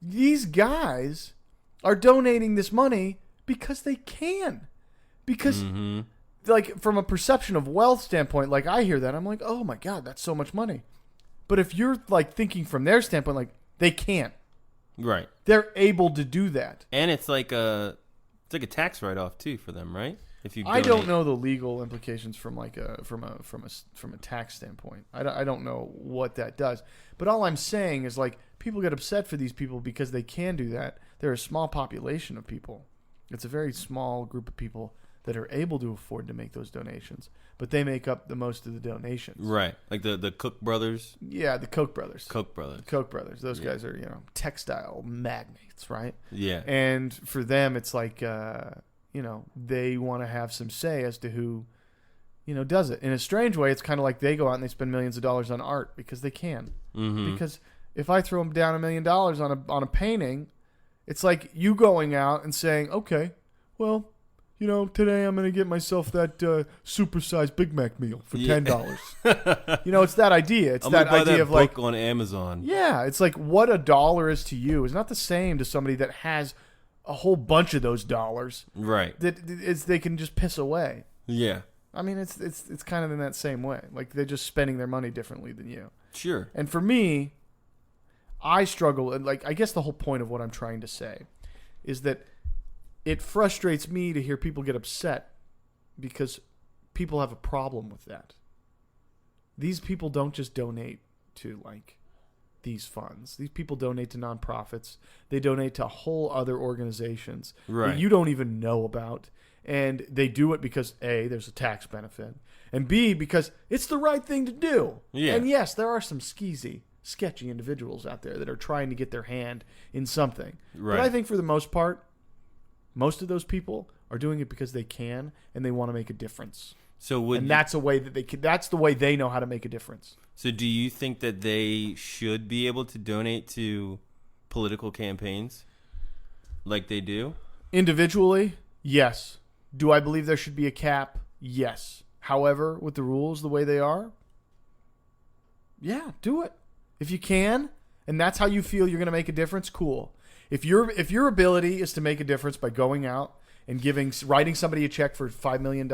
[SPEAKER 2] These guys are donating this money because they can. Because from a perception of wealth standpoint, I hear that, I'm like, oh my God, that's so much money. But if you're like thinking from their standpoint, like they can't.
[SPEAKER 1] Right.
[SPEAKER 2] They're able to do that.
[SPEAKER 1] And it's like a tax write-off too for them, right? If you
[SPEAKER 2] I don't know the legal implications from like from a tax standpoint. I don't know what that does. But all I'm saying is like people get upset for these people because they can do that. They're a small population of people. It's a very small group of people that are able to afford to make those donations, but they make up the most of the donations.
[SPEAKER 1] Right. Like the Cook brothers.
[SPEAKER 2] Yeah, the Koch brothers.
[SPEAKER 1] Koch brothers.
[SPEAKER 2] The Koch brothers. Those guys are, textile magnates, right?
[SPEAKER 1] Yeah.
[SPEAKER 2] And for them, it's like, they want to have some say as to who, does it. In a strange way, it's kind of like they go out and they spend millions of dollars on art because they can. Mm-hmm. Because if I throw them down $1 million on a painting, it's like you going out and saying, okay, well, today I'm going to get myself that supersized Big Mac meal for $10. It's that idea. It's that idea of like
[SPEAKER 1] on Amazon.
[SPEAKER 2] Yeah, it's like what $1 is to you is not the same to somebody that has a whole bunch of those dollars.
[SPEAKER 1] Right.
[SPEAKER 2] That they can just piss away.
[SPEAKER 1] Yeah.
[SPEAKER 2] I mean, it's kind of in that same way. Like they're just spending their money differently than you.
[SPEAKER 1] Sure.
[SPEAKER 2] And for me, I struggle, and like I guess the whole point of what I'm trying to say is that it frustrates me to hear people get upset because people have a problem with that. These people don't just donate to like these funds. These people donate to nonprofits. They donate to whole other organizations that you don't even know about. And they do it because A, there's a tax benefit, and B, because it's the right thing to do.
[SPEAKER 1] Yeah.
[SPEAKER 2] And yes, there are some sketchy individuals out there that are trying to get their hand in something.
[SPEAKER 1] Right.
[SPEAKER 2] But I think for the most part, most of those people are doing it because they can and they want to make a difference. That's a way that they can, that's the way they know how to make a difference.
[SPEAKER 1] So do you think that they should be able to donate to political campaigns like they do?
[SPEAKER 2] Individually, yes. Do I believe there should be a cap? Yes. However, with the rules the way they are, yeah, do it. If you can, and that's how you feel you're going to make a difference, cool. If your ability is to make a difference by going out and writing somebody a check for $5 million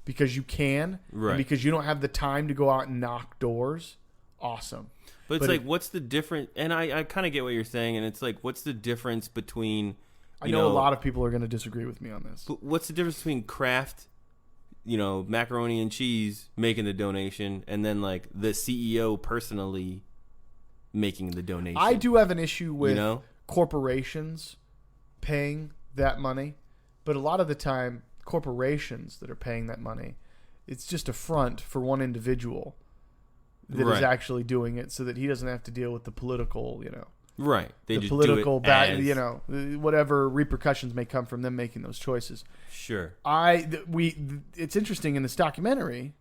[SPEAKER 2] because you can, and because you don't have the time to go out and knock doors, awesome.
[SPEAKER 1] But it's like, what's the difference? And I kind of get what you're saying, and it's like, what's the difference between...
[SPEAKER 2] I know a lot of people are going to disagree with me on this.
[SPEAKER 1] But what's the difference between Kraft, macaroni and cheese making the donation, and then like the CEO personally making the donation?
[SPEAKER 2] I do have an issue with corporations paying that money, but a lot of the time, corporations that are paying that money, it's just a front for one individual that is actually doing it, so that he doesn't have to deal with the political,
[SPEAKER 1] Right. They
[SPEAKER 2] the
[SPEAKER 1] just
[SPEAKER 2] political
[SPEAKER 1] do it
[SPEAKER 2] whatever repercussions may come from them making those choices.
[SPEAKER 1] Sure.
[SPEAKER 2] It's interesting in this documentary,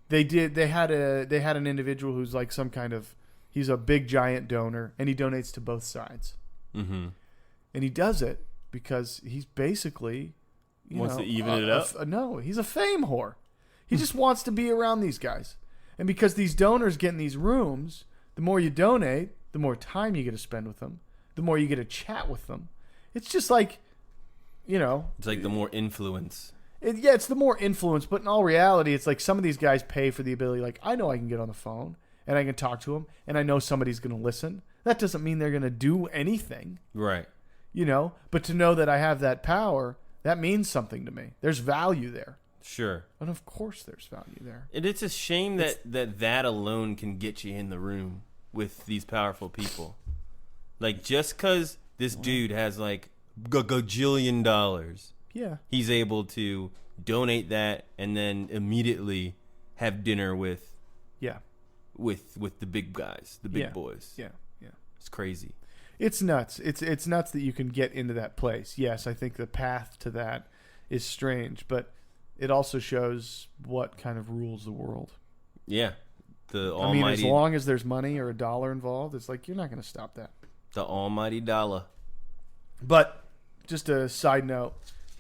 [SPEAKER 2] they had an individual who's like some kind of, he's a big giant donor and he donates to both sides. Mm-hmm. And he does it because he's basically
[SPEAKER 1] wants to even it up.
[SPEAKER 2] No, he's a fame whore. He just wants to be around these guys. And because these donors get in these rooms, the more you donate, the more time you get to spend with them, the more you get to chat with them. It's just like,
[SPEAKER 1] It's like the more influence.
[SPEAKER 2] It's the more influence, but in all reality, it's like some of these guys pay for the ability, like, I know I can get on the phone, and I can talk to them, and I know somebody's going to listen. That doesn't mean they're going to do anything.
[SPEAKER 1] Right.
[SPEAKER 2] But to know that I have that power, that means something to me. There's value there.
[SPEAKER 1] Sure.
[SPEAKER 2] And of course there's value there.
[SPEAKER 1] And it's a shame that alone can get you in the room with these powerful people. Like, just because this dude has like a gajillion dollars, he's able to donate that and then immediately have dinner with the big guys, the big boys.
[SPEAKER 2] Yeah.
[SPEAKER 1] It's crazy.
[SPEAKER 2] It's nuts. It's nuts that you can get into that place. Yes, I think the path to that is strange, but it also shows what kind of rules the world.
[SPEAKER 1] Yeah. The almighty,
[SPEAKER 2] as long as there's money or a dollar involved, it's like you're not going to stop that.
[SPEAKER 1] The almighty dollar.
[SPEAKER 2] But just a side note,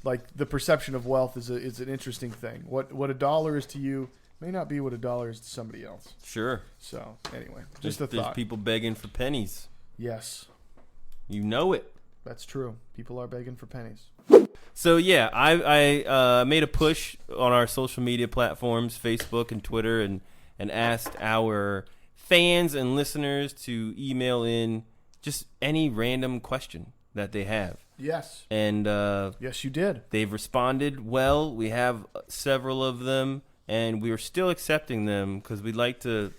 [SPEAKER 2] like the perception of wealth is an interesting thing. What a dollar is to you may not be what a dollar is to somebody else.
[SPEAKER 1] Sure.
[SPEAKER 2] So anyway,
[SPEAKER 1] just a thought. There's people begging for pennies.
[SPEAKER 2] Yes.
[SPEAKER 1] You know it.
[SPEAKER 2] That's true. People are begging for pennies.
[SPEAKER 1] So yeah, I made a push on our social media platforms, Facebook and Twitter, and asked our fans and listeners to email in just any random question that they have.
[SPEAKER 2] Yes.
[SPEAKER 1] And
[SPEAKER 2] yes, you did.
[SPEAKER 1] They've responded well. We have several of them, and we are still accepting them because we'd like to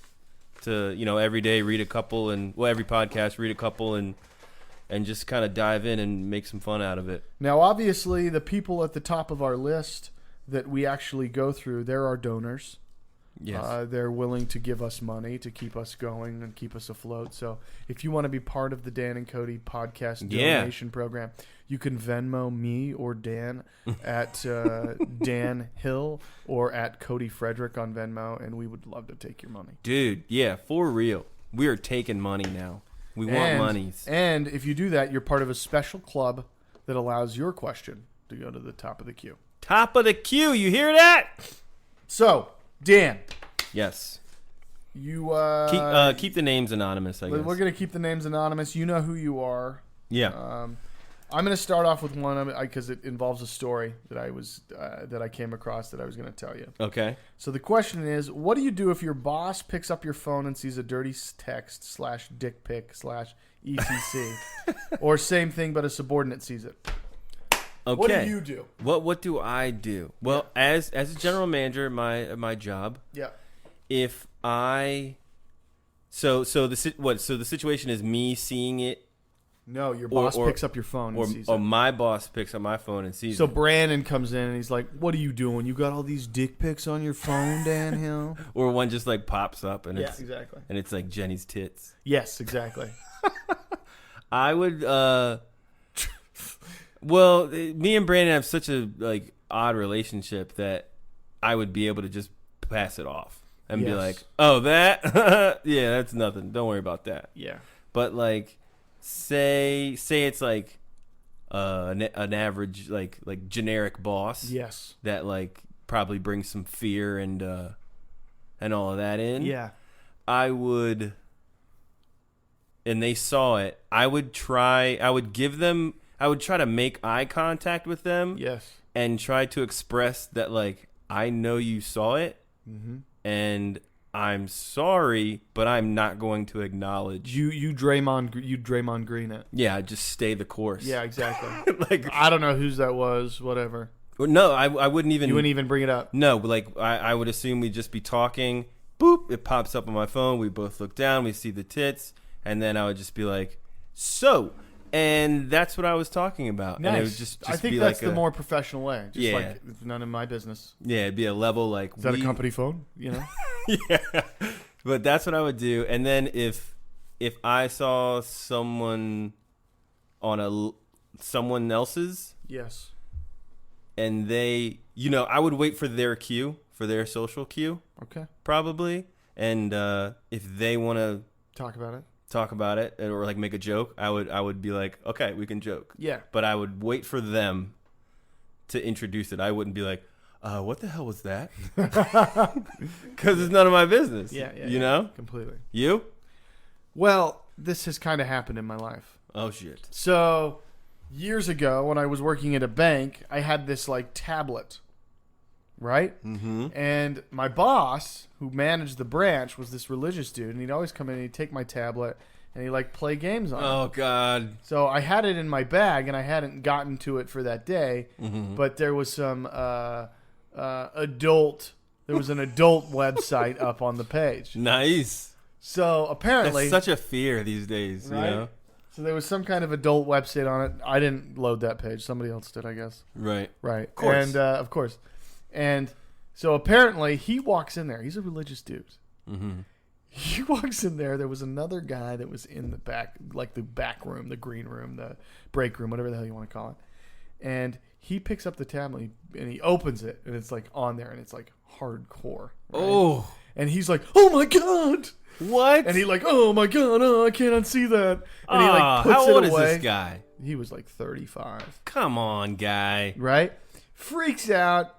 [SPEAKER 1] every day read a couple, and every podcast read a couple, and just kind of dive in and make some fun out of it.
[SPEAKER 2] Now, obviously, the people at the top of our list that we actually go through, they're our donors.
[SPEAKER 1] Yes.
[SPEAKER 2] They're willing to give us money to keep us going and keep us afloat. So if you want to be part of the Dan and Kody podcast donation program, you can Venmo me or Dan at Dan Hill or at Kody Frederick on Venmo, and we would love to take your money.
[SPEAKER 1] Dude, yeah, for real. We are taking money now. We want monies.
[SPEAKER 2] And if you do that, you're part of a special club that allows your question to go to the top of the queue.
[SPEAKER 1] Top of the queue, you hear that?
[SPEAKER 2] So, Dan.
[SPEAKER 1] Yes.
[SPEAKER 2] You
[SPEAKER 1] keep the names anonymous, I guess.
[SPEAKER 2] We're going to keep the names anonymous. You know who you are.
[SPEAKER 1] Yeah.
[SPEAKER 2] I'm going to start off with one because it involves a story that I came across that I was going to tell you.
[SPEAKER 1] Okay.
[SPEAKER 2] So the question is, what do you do if your boss picks up your phone and sees a dirty text /dick pic /etc. or same thing but a subordinate sees it?
[SPEAKER 1] Okay.
[SPEAKER 2] What do you do?
[SPEAKER 1] What do I do? Well, as a general manager, my job.
[SPEAKER 2] Yeah.
[SPEAKER 1] If I so the situation is me seeing it.
[SPEAKER 2] No, your boss picks up your phone and sees it.
[SPEAKER 1] Or my boss picks up my phone and sees it.
[SPEAKER 2] So Brandon comes in and he's like, "What are you doing? You got all these dick pics on your phone, Dan Hill?"
[SPEAKER 1] Or one just like pops up and it's
[SPEAKER 2] exactly.
[SPEAKER 1] And it's like Jenny's tits.
[SPEAKER 2] Yes, exactly.
[SPEAKER 1] I would well, me and Brandon have such a odd relationship that I would be able to just pass it off and be like, "Oh, that? Yeah, that's nothing. Don't worry about that."
[SPEAKER 2] Yeah.
[SPEAKER 1] But say it's an average generic boss.
[SPEAKER 2] Yes.
[SPEAKER 1] That probably brings some fear and all of that in.
[SPEAKER 2] Yeah.
[SPEAKER 1] I would, and they saw it. I would try to make eye contact with them.
[SPEAKER 2] Yes.
[SPEAKER 1] And try to express that I know you saw it, and I'm sorry, but I'm not going to acknowledge.
[SPEAKER 2] You Draymond Green it.
[SPEAKER 1] Yeah, just stay the course.
[SPEAKER 2] Yeah, exactly. I don't know whose that was. Whatever.
[SPEAKER 1] No, I wouldn't even.
[SPEAKER 2] You wouldn't even bring it up.
[SPEAKER 1] No, I would assume we'd just be talking. Boop! It pops up on my phone. We both look down. We see the tits, and then I would just be like, "So." And that's what I was talking about.
[SPEAKER 2] Nice.
[SPEAKER 1] And it would just
[SPEAKER 2] I think
[SPEAKER 1] be
[SPEAKER 2] that's the more professional way. Just it's none of my business.
[SPEAKER 1] Yeah, it'd be a level
[SPEAKER 2] Is that a company phone? You know?
[SPEAKER 1] Yeah. But that's what I would do. And then if I saw someone on someone else's.
[SPEAKER 2] Yes.
[SPEAKER 1] And they, I would wait for their cue, for their social cue.
[SPEAKER 2] Okay.
[SPEAKER 1] Probably. And if they want to
[SPEAKER 2] talk about it
[SPEAKER 1] or make a joke, I would be like, okay, we can joke.
[SPEAKER 2] Yeah.
[SPEAKER 1] But I would wait for them to introduce it. I wouldn't be like, what the hell was that? Because it's none of my business.
[SPEAKER 2] Yeah.
[SPEAKER 1] You know?
[SPEAKER 2] Completely.
[SPEAKER 1] You?
[SPEAKER 2] Well, this has kind of happened in my life.
[SPEAKER 1] Oh, shit.
[SPEAKER 2] So, years ago, when I was working at a bank, I had this tablet. Right?
[SPEAKER 1] Mm-hmm.
[SPEAKER 2] And my boss, who managed the branch, was this religious dude, and he'd always come in and he'd take my tablet and he'd play games on it.
[SPEAKER 1] Oh, God.
[SPEAKER 2] So I had it in my bag, and I hadn't gotten to it for that day, but there was some adult website up on the page.
[SPEAKER 1] Nice.
[SPEAKER 2] So apparently...
[SPEAKER 1] That's such a fear these days,
[SPEAKER 2] right?
[SPEAKER 1] You know?
[SPEAKER 2] So there was some kind of adult website on it. I didn't load that page. Somebody else did, I guess.
[SPEAKER 1] Right.
[SPEAKER 2] Right.
[SPEAKER 1] Of course.
[SPEAKER 2] And, of course. And so apparently he walks in there. He's a religious dude.
[SPEAKER 1] Mm-hmm.
[SPEAKER 2] He walks in there. There was another guy that was in the back, the back room, the green room, the break room, whatever the hell you want to call it. And he picks up the tablet and he opens it, and it's on there, and it's hardcore. Right?
[SPEAKER 1] Oh.
[SPEAKER 2] And he's like, "Oh my God."
[SPEAKER 1] What?
[SPEAKER 2] And he "Oh my God, I can't unsee that." And he puts
[SPEAKER 1] how
[SPEAKER 2] it
[SPEAKER 1] old
[SPEAKER 2] away.
[SPEAKER 1] Is this guy?
[SPEAKER 2] He was 35.
[SPEAKER 1] Come on, guy.
[SPEAKER 2] Right? Freaks out.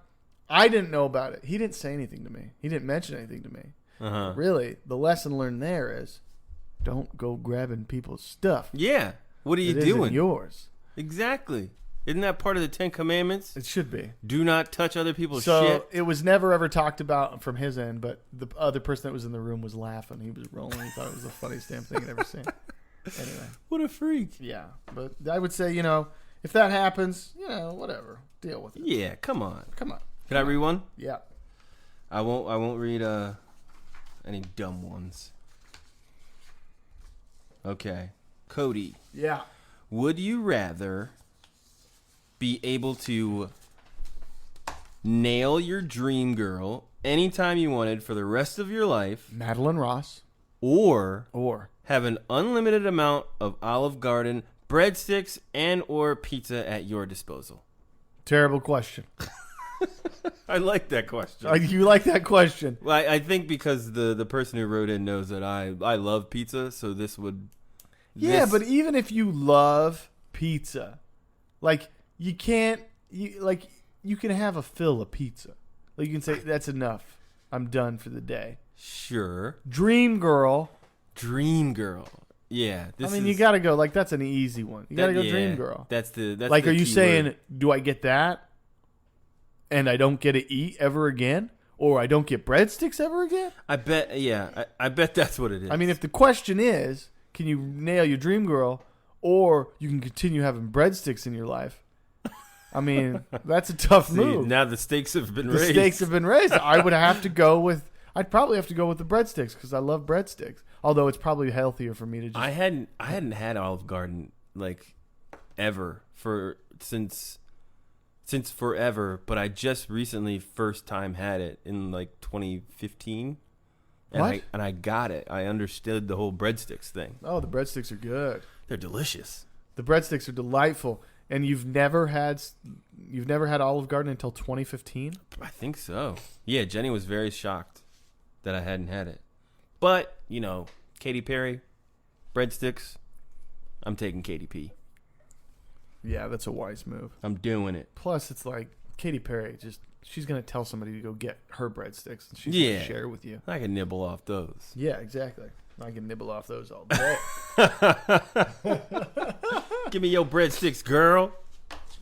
[SPEAKER 2] I didn't know about it. He didn't say anything to me. He didn't mention anything to me.
[SPEAKER 1] Uh-huh.
[SPEAKER 2] Really, the lesson learned there is don't go grabbing people's stuff.
[SPEAKER 1] Yeah. What are you
[SPEAKER 2] it
[SPEAKER 1] doing?
[SPEAKER 2] Isn't yours.
[SPEAKER 1] Exactly. Isn't that part of the 10 Commandments?
[SPEAKER 2] It should be.
[SPEAKER 1] Do not touch other people's
[SPEAKER 2] So
[SPEAKER 1] shit.
[SPEAKER 2] it was never ever talked about from his end, but the other person that was in the room was laughing. He was rolling. He thought it was the funniest damn thing I'd ever seen. Anyway.
[SPEAKER 1] What a freak.
[SPEAKER 2] Yeah. But I would say, if that happens, whatever. Deal with it.
[SPEAKER 1] Yeah, come on.
[SPEAKER 2] Come on.
[SPEAKER 1] Can I read one?
[SPEAKER 2] Yeah.
[SPEAKER 1] I won't read any dumb ones. Okay. Kody.
[SPEAKER 2] Yeah.
[SPEAKER 1] Would you rather be able to nail your dream girl anytime you wanted for the rest of your life,
[SPEAKER 2] Madeline Ross,
[SPEAKER 1] or
[SPEAKER 2] or
[SPEAKER 1] have an unlimited amount of Olive Garden breadsticks and or pizza at your disposal?
[SPEAKER 2] Terrible question.
[SPEAKER 1] I like that question.
[SPEAKER 2] You like that question?
[SPEAKER 1] Well, I think because the person who wrote in knows that I love pizza, so this would.
[SPEAKER 2] Yeah, but even if you love pizza, you can't. You can have a fill of pizza. You can say that's enough. I'm done for the day.
[SPEAKER 1] Sure.
[SPEAKER 2] Dream girl.
[SPEAKER 1] Yeah.
[SPEAKER 2] You got to go. That's an easy one. You got to go dream girl.
[SPEAKER 1] That's the.
[SPEAKER 2] Are you saying, do I get that? And I don't get to eat ever again? Or I don't get breadsticks ever again?
[SPEAKER 1] I bet, yeah. I bet that's what it is.
[SPEAKER 2] If the question is, can you nail your dream girl, or you can continue having breadsticks in your life? That's a tough move.
[SPEAKER 1] Now the stakes have been raised.
[SPEAKER 2] The stakes have been raised. I'd probably have to go with the breadsticks because I love breadsticks. Although it's probably healthier for me to just.
[SPEAKER 1] I hadn't had Olive Garden ever since forever, but I just recently first time had it in 2015. And I got it. I understood the whole breadsticks thing.
[SPEAKER 2] Oh, the breadsticks are good.
[SPEAKER 1] They're delicious.
[SPEAKER 2] The breadsticks are delightful. And you've never had Olive Garden until 2015?
[SPEAKER 1] I think so. Yeah, Jenny was very shocked that I hadn't had it. But, Katy Perry, breadsticks, I'm taking KDP.
[SPEAKER 2] Yeah, that's a wise move.
[SPEAKER 1] I'm doing it.
[SPEAKER 2] Plus, it's Katy Perry, she's going to tell somebody to go get her breadsticks, and she's going to share with you.
[SPEAKER 1] I can nibble off those.
[SPEAKER 2] Yeah, exactly. I can nibble off those all day.
[SPEAKER 1] Give me your breadsticks, girl.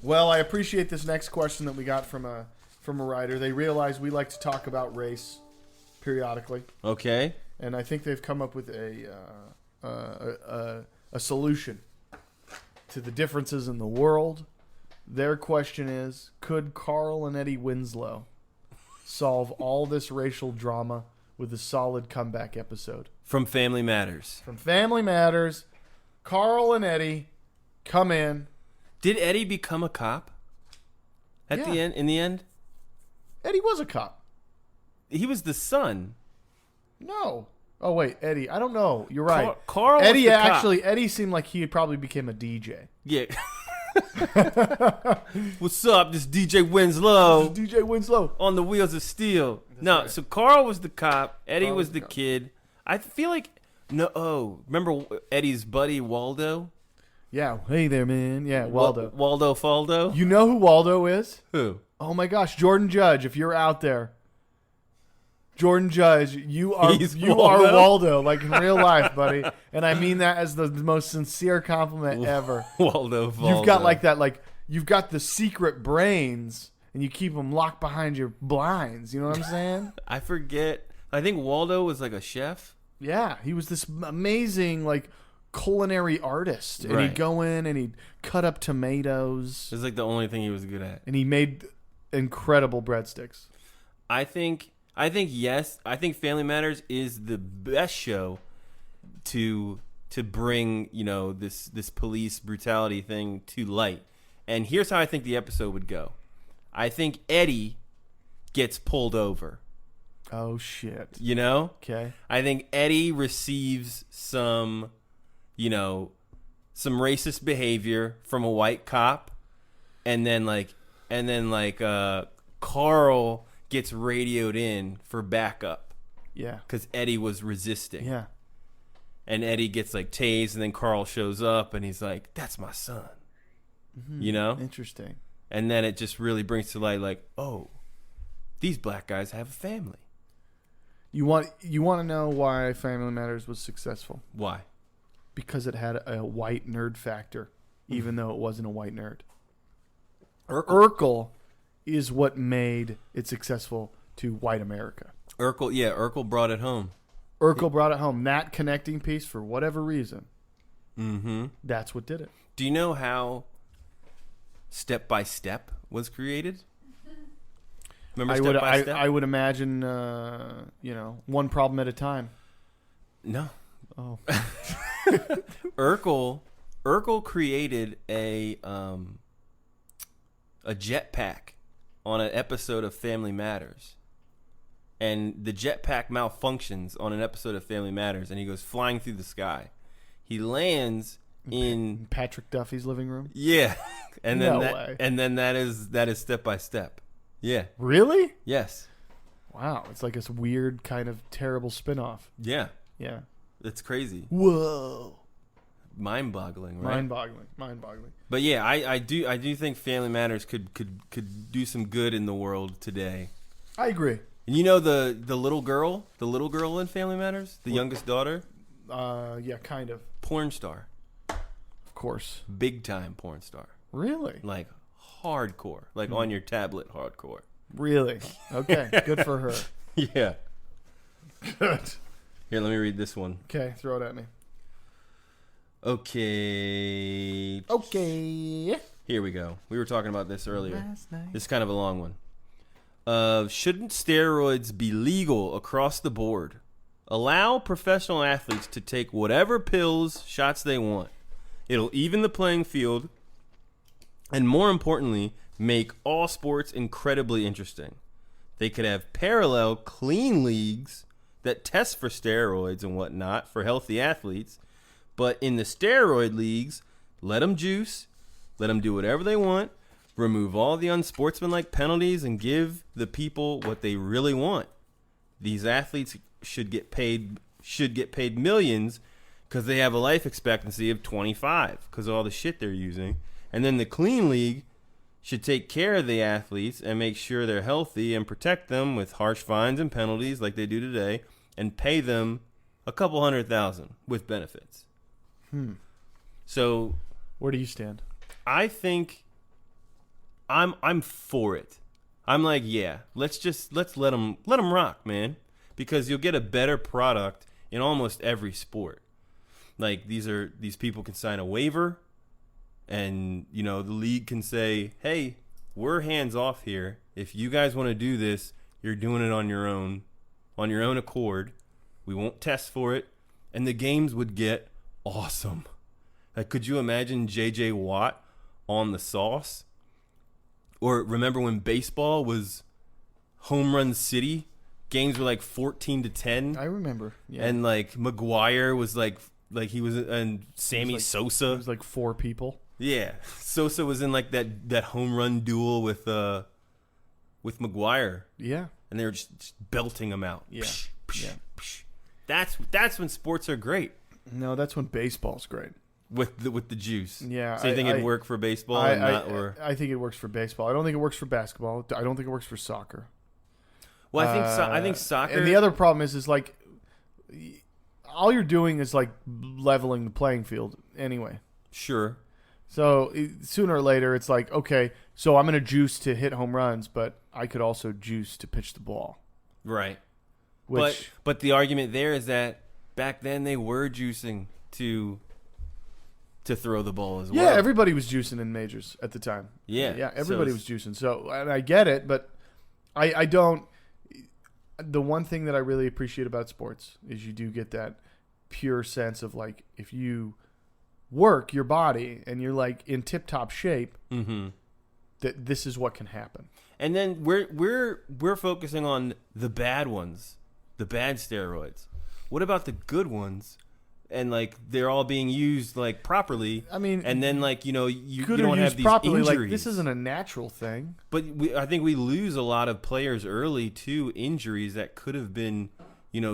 [SPEAKER 2] Well, I appreciate this next question that we got from a writer. They realize we like to talk about race periodically.
[SPEAKER 1] Okay.
[SPEAKER 2] And I think they've come up with a solution to the differences in the world. Their question is, could Carl and Eddie Winslow solve all this racial drama with a solid comeback episode?
[SPEAKER 1] From Family Matters.
[SPEAKER 2] From Family Matters, Carl and Eddie come in.
[SPEAKER 1] Did Eddie become a cop the end? In the end,
[SPEAKER 2] Eddie was a cop.
[SPEAKER 1] He was the son.
[SPEAKER 2] No. Oh wait, Eddie. I don't know. You're right.
[SPEAKER 1] Carl.
[SPEAKER 2] Eddie
[SPEAKER 1] was the cop.
[SPEAKER 2] Eddie seemed like he probably became a DJ.
[SPEAKER 1] Yeah. What's up? This DJ Winslow.
[SPEAKER 2] This is DJ Winslow
[SPEAKER 1] on the Wheels of Steel.
[SPEAKER 2] That's right.
[SPEAKER 1] So Carl was the cop. Eddie was the kid. I feel like remember Eddie's buddy Waldo?
[SPEAKER 2] Yeah. Hey there, man. Yeah, Waldo.
[SPEAKER 1] Waldo Faldo.
[SPEAKER 2] You know who Waldo is?
[SPEAKER 1] Who?
[SPEAKER 2] Oh my gosh, Jordan Judge. If you're out there, Jordan Judge, you are Waldo, in real life, buddy. And I mean that as the most sincere compliment ever.
[SPEAKER 1] Waldo Faldo.
[SPEAKER 2] You've got you've got the secret brains, and you keep them locked behind your blinds. You know what I'm saying?
[SPEAKER 1] I forget. I think Waldo was a chef.
[SPEAKER 2] Yeah, he was this amazing culinary artist, and
[SPEAKER 1] right.
[SPEAKER 2] He'd go in and he'd cut up tomatoes.
[SPEAKER 1] It's the only thing he was good at.
[SPEAKER 2] And he made incredible breadsticks.
[SPEAKER 1] I think yes. I think Family Matters is the best show to bring this police brutality thing to light. And here's how I think the episode would go. I think Eddie gets pulled over.
[SPEAKER 2] Oh shit.
[SPEAKER 1] Okay. I think Eddie receives some racist behavior from a white cop, and then Carl gets radioed in for backup.
[SPEAKER 2] Yeah.
[SPEAKER 1] Because Eddie was resisting.
[SPEAKER 2] Yeah.
[SPEAKER 1] And Eddie gets tased, and then Carl shows up, and he's like, "That's my son." Mm-hmm.
[SPEAKER 2] Interesting.
[SPEAKER 1] And then it just really brings to light, oh, these black guys have a family.
[SPEAKER 2] You want to know why Family Matters was successful?
[SPEAKER 1] Why?
[SPEAKER 2] Because it had a white nerd factor, even though it wasn't a white nerd. Urkel is what made it successful to white America.
[SPEAKER 1] Urkel brought it home.
[SPEAKER 2] Urkel brought it home. That connecting piece, for whatever reason, that's what did it.
[SPEAKER 1] Do you know how Step by Step was created? Remember Step by Step?
[SPEAKER 2] I would imagine, one problem at a time.
[SPEAKER 1] No.
[SPEAKER 2] Oh.
[SPEAKER 1] Urkel created a jetpack on an episode of Family Matters. And the jetpack malfunctions on an episode of Family Matters, and he goes flying through the sky. He lands in
[SPEAKER 2] Patrick Duffy's living room.
[SPEAKER 1] Yeah, and then
[SPEAKER 2] way.
[SPEAKER 1] that is Step by Step. Yeah.
[SPEAKER 2] Really?
[SPEAKER 1] Yes.
[SPEAKER 2] Wow, it's like this weird kind of terrible spinoff.
[SPEAKER 1] Yeah.
[SPEAKER 2] Yeah.
[SPEAKER 1] It's crazy.
[SPEAKER 2] Whoa.
[SPEAKER 1] Mind-boggling, right?
[SPEAKER 2] Mind-boggling.
[SPEAKER 1] But yeah, I do think Family Matters could do some good in the world today.
[SPEAKER 2] I agree.
[SPEAKER 1] And you know the little girl in Family Matters, the youngest daughter?
[SPEAKER 2] Yeah, kind of.
[SPEAKER 1] Porn star.
[SPEAKER 2] Of course.
[SPEAKER 1] Big time porn star.
[SPEAKER 2] Really?
[SPEAKER 1] Like hardcore. Like on your tablet hardcore.
[SPEAKER 2] Really? Okay, good for her.
[SPEAKER 1] Yeah.
[SPEAKER 2] Good.
[SPEAKER 1] Here, let me read this one.
[SPEAKER 2] Okay, throw it at me.
[SPEAKER 1] Okay. Here we go. We were talking about this earlier. This is kind of a long one. Shouldn't steroids be legal across the board? Allow professional athletes to take whatever pills, shots they want. It'll even the playing field, and more importantly, make all sports incredibly interesting. They could have parallel, clean leagues that test for steroids and whatnot for healthy athletes, but in the steroid leagues, let them juice, let them do whatever they want, remove all the unsportsmanlike penalties, and give the people what they really want. These athletes should get paid millions because they have a life expectancy of 25 because of all the shit they're using. And then the clean league should take care of the athletes and make sure they're healthy and protect them with harsh fines and penalties like they do today, and pay them a couple $100,000 with benefits. So
[SPEAKER 2] where do you stand?
[SPEAKER 1] I think I'm for it. I'm like, yeah, let's let them rock, man, because you'll get a better product in almost every sport. Like these people can sign a waiver, and the league can say, hey, we're hands off here. If you guys want to do this, you're doing it on your own accord. We won't test for it, and the games would get awesome. Like, could you imagine J.J. Watt on the sauce? Or remember when baseball was home run city? Games were like 14-10.
[SPEAKER 2] I remember. Yeah.
[SPEAKER 1] And like McGuire was like he was, and Sammy Sosa.
[SPEAKER 2] It was like 4 people.
[SPEAKER 1] Yeah, Sosa was in like that home run duel with McGuire.
[SPEAKER 2] Yeah,
[SPEAKER 1] and they were just belting them out.
[SPEAKER 2] Yeah, yeah.
[SPEAKER 1] That's when sports are great.
[SPEAKER 2] No, that's when baseball's great.
[SPEAKER 1] With the juice.
[SPEAKER 2] Yeah.
[SPEAKER 1] So you think it'd work for baseball
[SPEAKER 2] I think it works for baseball. I don't think it works for basketball. I don't think it works for soccer.
[SPEAKER 1] Well, I think soccer.
[SPEAKER 2] And the other problem is like all you're doing is like leveling the playing field anyway.
[SPEAKER 1] Sure.
[SPEAKER 2] So sooner or later it's like, okay, so I'm going to juice to hit home runs, but I could also juice to pitch the ball.
[SPEAKER 1] Right. But the argument there is that back then they were juicing to throw the ball as well.
[SPEAKER 2] Yeah, everybody was juicing in majors at the time.
[SPEAKER 1] Yeah,
[SPEAKER 2] everybody was juicing. So, and I get it, but I don't. The one thing that I really appreciate about sports is you do get that pure sense of like, if you work your body and you're like in tip-top shape, that this is what can happen.
[SPEAKER 1] And then we're focusing on the bad ones, the bad steroids. What about the good ones? And like they're all being used like properly.
[SPEAKER 2] I mean,
[SPEAKER 1] and then like you don't have these
[SPEAKER 2] properly,
[SPEAKER 1] injuries.
[SPEAKER 2] like, this isn't a natural thing.
[SPEAKER 1] But I think we lose a lot of players early to injuries that could have been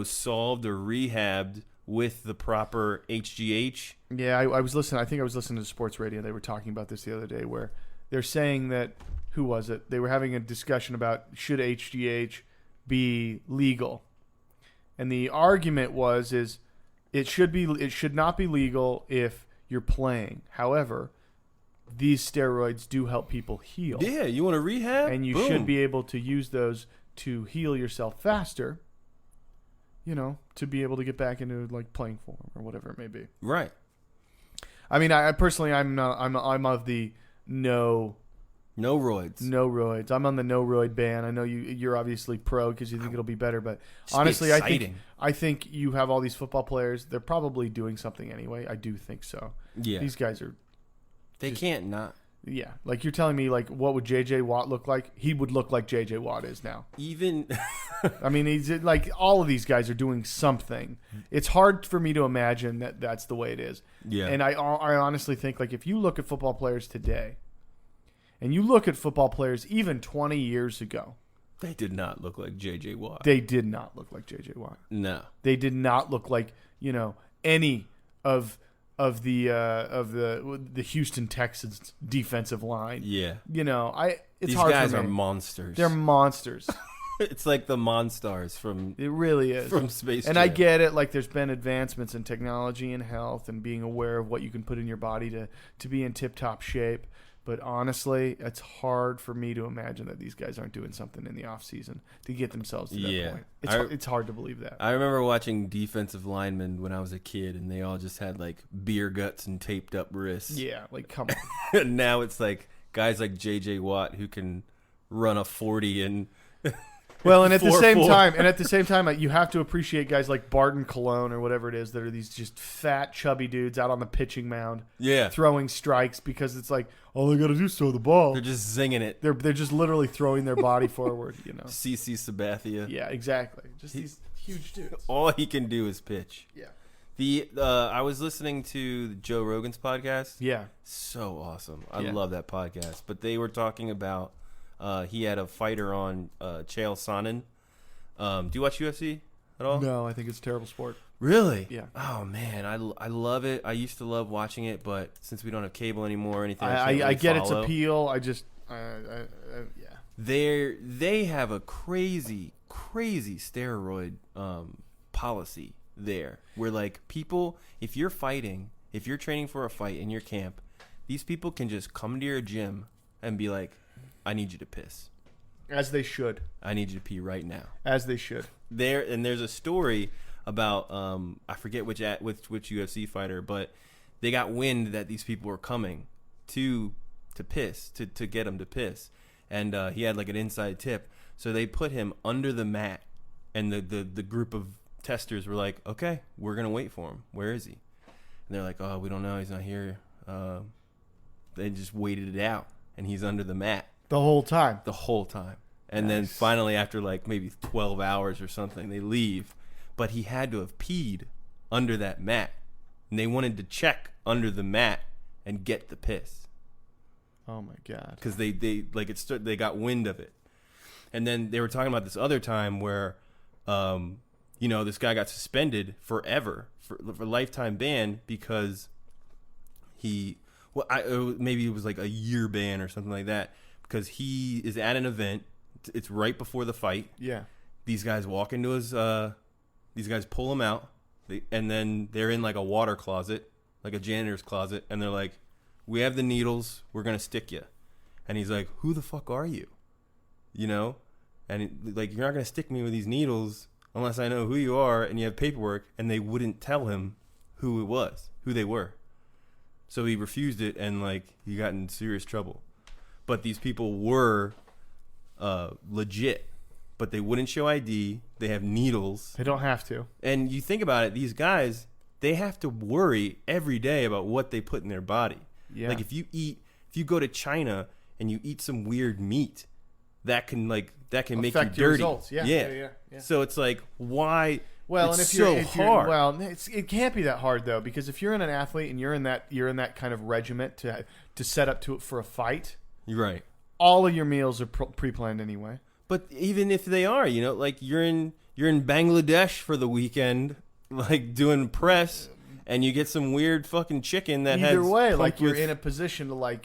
[SPEAKER 1] solved or rehabbed with the proper HGH.
[SPEAKER 2] Yeah, I was listening. I think I was listening to sports radio. They were talking about this the other day, where they're saying that who was it? They were having a discussion about should HGH be legal, and the argument is. It should not be legal if you're playing. However, these steroids do help people heal.
[SPEAKER 1] Yeah, you want to rehab?
[SPEAKER 2] And you should be able to use those to heal yourself faster, to be able to get back into like playing form or whatever it may be.
[SPEAKER 1] Right.
[SPEAKER 2] I mean, I personally, I'm of the no
[SPEAKER 1] roids.
[SPEAKER 2] No roids. I'm on the no roid ban. I know you're obviously pro because you think it'll be better, but
[SPEAKER 1] Just
[SPEAKER 2] honestly,
[SPEAKER 1] exciting.
[SPEAKER 2] I think you have all these football players. They're probably doing something anyway. I do think so.
[SPEAKER 1] Yeah.
[SPEAKER 2] These guys are.
[SPEAKER 1] They can't not.
[SPEAKER 2] Yeah, like you're telling me, like what would J.J. Watt look like? He would look like J.J. Watt is now.
[SPEAKER 1] Even.
[SPEAKER 2] I mean, he's like all of these guys are doing something. It's hard for me to imagine that that's the way it is.
[SPEAKER 1] Yeah.
[SPEAKER 2] And I honestly think like if you look at football players today, and you look at football players even 20 years ago,
[SPEAKER 1] they did not look like J.J. Watt.
[SPEAKER 2] They did not look like J.J. Watt.
[SPEAKER 1] No.
[SPEAKER 2] They did not look like any of the Houston Texans defensive line.
[SPEAKER 1] Yeah.
[SPEAKER 2] It's
[SPEAKER 1] These
[SPEAKER 2] hard
[SPEAKER 1] guys
[SPEAKER 2] for me.
[SPEAKER 1] are monsters.
[SPEAKER 2] They're monsters.
[SPEAKER 1] It's like the Monstars from
[SPEAKER 2] it really is
[SPEAKER 1] from Space
[SPEAKER 2] and
[SPEAKER 1] Jam.
[SPEAKER 2] I get it, like there's been advancements in technology and health and being aware of what you can put in your body to be in tip-top shape, but honestly it's hard for me to imagine that these guys aren't doing something in the off season to get themselves to that point. It's hard to believe that.
[SPEAKER 1] I remember watching defensive linemen when I was a kid, and they all just had like beer guts and taped up wrists.
[SPEAKER 2] Yeah, like come on.
[SPEAKER 1] And now it's like guys like J.J. Watt who can run a 40 and
[SPEAKER 2] well, and at the same time, you have to appreciate guys like Barton Colon or whatever it is that are these just fat, chubby dudes out on the pitching mound, throwing strikes because it's like all they got to do is throw the ball.
[SPEAKER 1] They're just zinging it.
[SPEAKER 2] They're just literally throwing their body forward.
[SPEAKER 1] CC Sabathia.
[SPEAKER 2] Yeah, exactly. Just these huge dudes.
[SPEAKER 1] All he can do is pitch.
[SPEAKER 2] Yeah.
[SPEAKER 1] I was listening to Joe Rogan's podcast.
[SPEAKER 2] Yeah.
[SPEAKER 1] So awesome. I love that podcast. But they were talking about. He had a fighter on Chael Sonnen. Do you watch UFC at all?
[SPEAKER 2] No, I think it's a terrible sport.
[SPEAKER 1] Really?
[SPEAKER 2] Yeah.
[SPEAKER 1] Oh man, I love it. I used to love watching it, but since we don't have cable anymore or anything,
[SPEAKER 2] I get its appeal. I just yeah.
[SPEAKER 1] They have a crazy steroid policy there, where like people, if you're training for a fight in your camp, these people can just come to your gym and be like, I need you to piss.
[SPEAKER 2] As they should.
[SPEAKER 1] I need you to pee right now.
[SPEAKER 2] As they should.
[SPEAKER 1] There's a story about I forget which UFC fighter, but they got wind that these people were coming to piss to get him to piss, and he had like an inside tip, so they put him under the mat, and the group of testers were like, okay, we're gonna wait for him. Where is he? And they're like, oh, we don't know. He's not here. They just waited it out, and he's under the mat.
[SPEAKER 2] The whole time.
[SPEAKER 1] And then finally, after like maybe 12 hours or something, they leave. But he had to have peed under that mat. And they wanted to check under the mat and get the piss.
[SPEAKER 2] Oh, my God.
[SPEAKER 1] Because they got wind of it. And then they were talking about this other time where, this guy got suspended forever for lifetime ban because maybe it was like a year ban or something like that. Because he is at an event, it's right before the fight.
[SPEAKER 2] Yeah.
[SPEAKER 1] These guys walk into these guys pull him out, and then they're in like a water closet, like a janitor's closet, and they're like, we have the needles, we're going to stick you. And he's like, who the fuck are you? And you're not going to stick me with these needles unless I know who you are and you have paperwork. And they wouldn't tell him who they were. So he refused it, and he got in serious trouble. But these people were legit, but they wouldn't show ID. They have needles.
[SPEAKER 2] They don't have to.
[SPEAKER 1] And you think about it, these guys, they have to worry every day about what they put in their body.
[SPEAKER 2] Yeah.
[SPEAKER 1] Like if you go to China and you eat some weird meat, that can make you
[SPEAKER 2] affect
[SPEAKER 1] dirty.
[SPEAKER 2] Your results. Yeah.
[SPEAKER 1] So it's like, why?
[SPEAKER 2] Well,
[SPEAKER 1] it's hard.
[SPEAKER 2] Well, it can't be that hard though, because if you're an athlete and you're in that kind of regiment to set up to it for a fight.
[SPEAKER 1] You're right.
[SPEAKER 2] All of your meals are pre-planned anyway.
[SPEAKER 1] But even if they are, you're in Bangladesh for the weekend, doing press, and you get some weird fucking chicken that has.
[SPEAKER 2] Either way, you're in a position to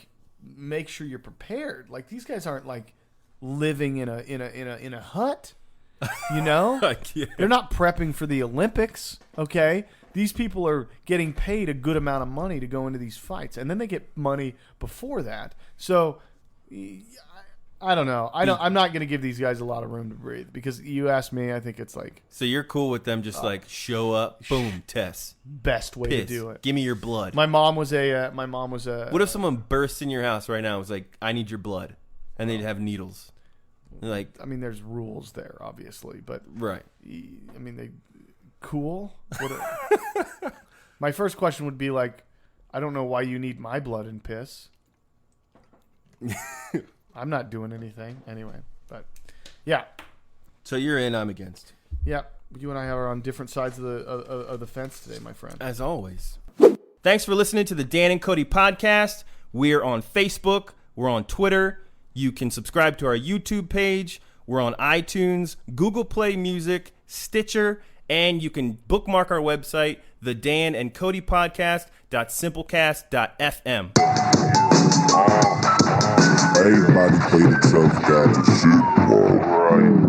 [SPEAKER 2] make sure you're prepared. These guys aren't living in a hut. Yeah.
[SPEAKER 1] They're
[SPEAKER 2] not prepping for the Olympics. Okay, these people are getting paid a good amount of money to go into these fights, and then they get money before that. So I don't know. I'm not going to give these guys a lot of room to breathe because you asked me. I think it's like.
[SPEAKER 1] So you're cool with them just like show up, boom, test.
[SPEAKER 2] Best way to do it.
[SPEAKER 1] Give me your blood.
[SPEAKER 2] My mom was a.
[SPEAKER 1] What if someone bursts in your house right now and was like, "I need your blood," and they'd have needles? Like,
[SPEAKER 2] I mean, there's rules there, obviously, but
[SPEAKER 1] right.
[SPEAKER 2] I mean, they cool. My first question would be like, I don't know why you need my blood and piss. I'm not doing anything anyway, but yeah.
[SPEAKER 1] So you're in, I'm against.
[SPEAKER 2] Yeah, you and I are on different sides of the fence today, my friend.
[SPEAKER 1] As always. Thanks for listening to the Dan and Kody podcast. We're on Facebook. We're on Twitter. You can subscribe to our YouTube page. We're on iTunes, Google Play Music, Stitcher, and you can bookmark our website, the Dan and Kody podcast.simplecast.fm.
[SPEAKER 6] Everybody played themselves down to shit. All right.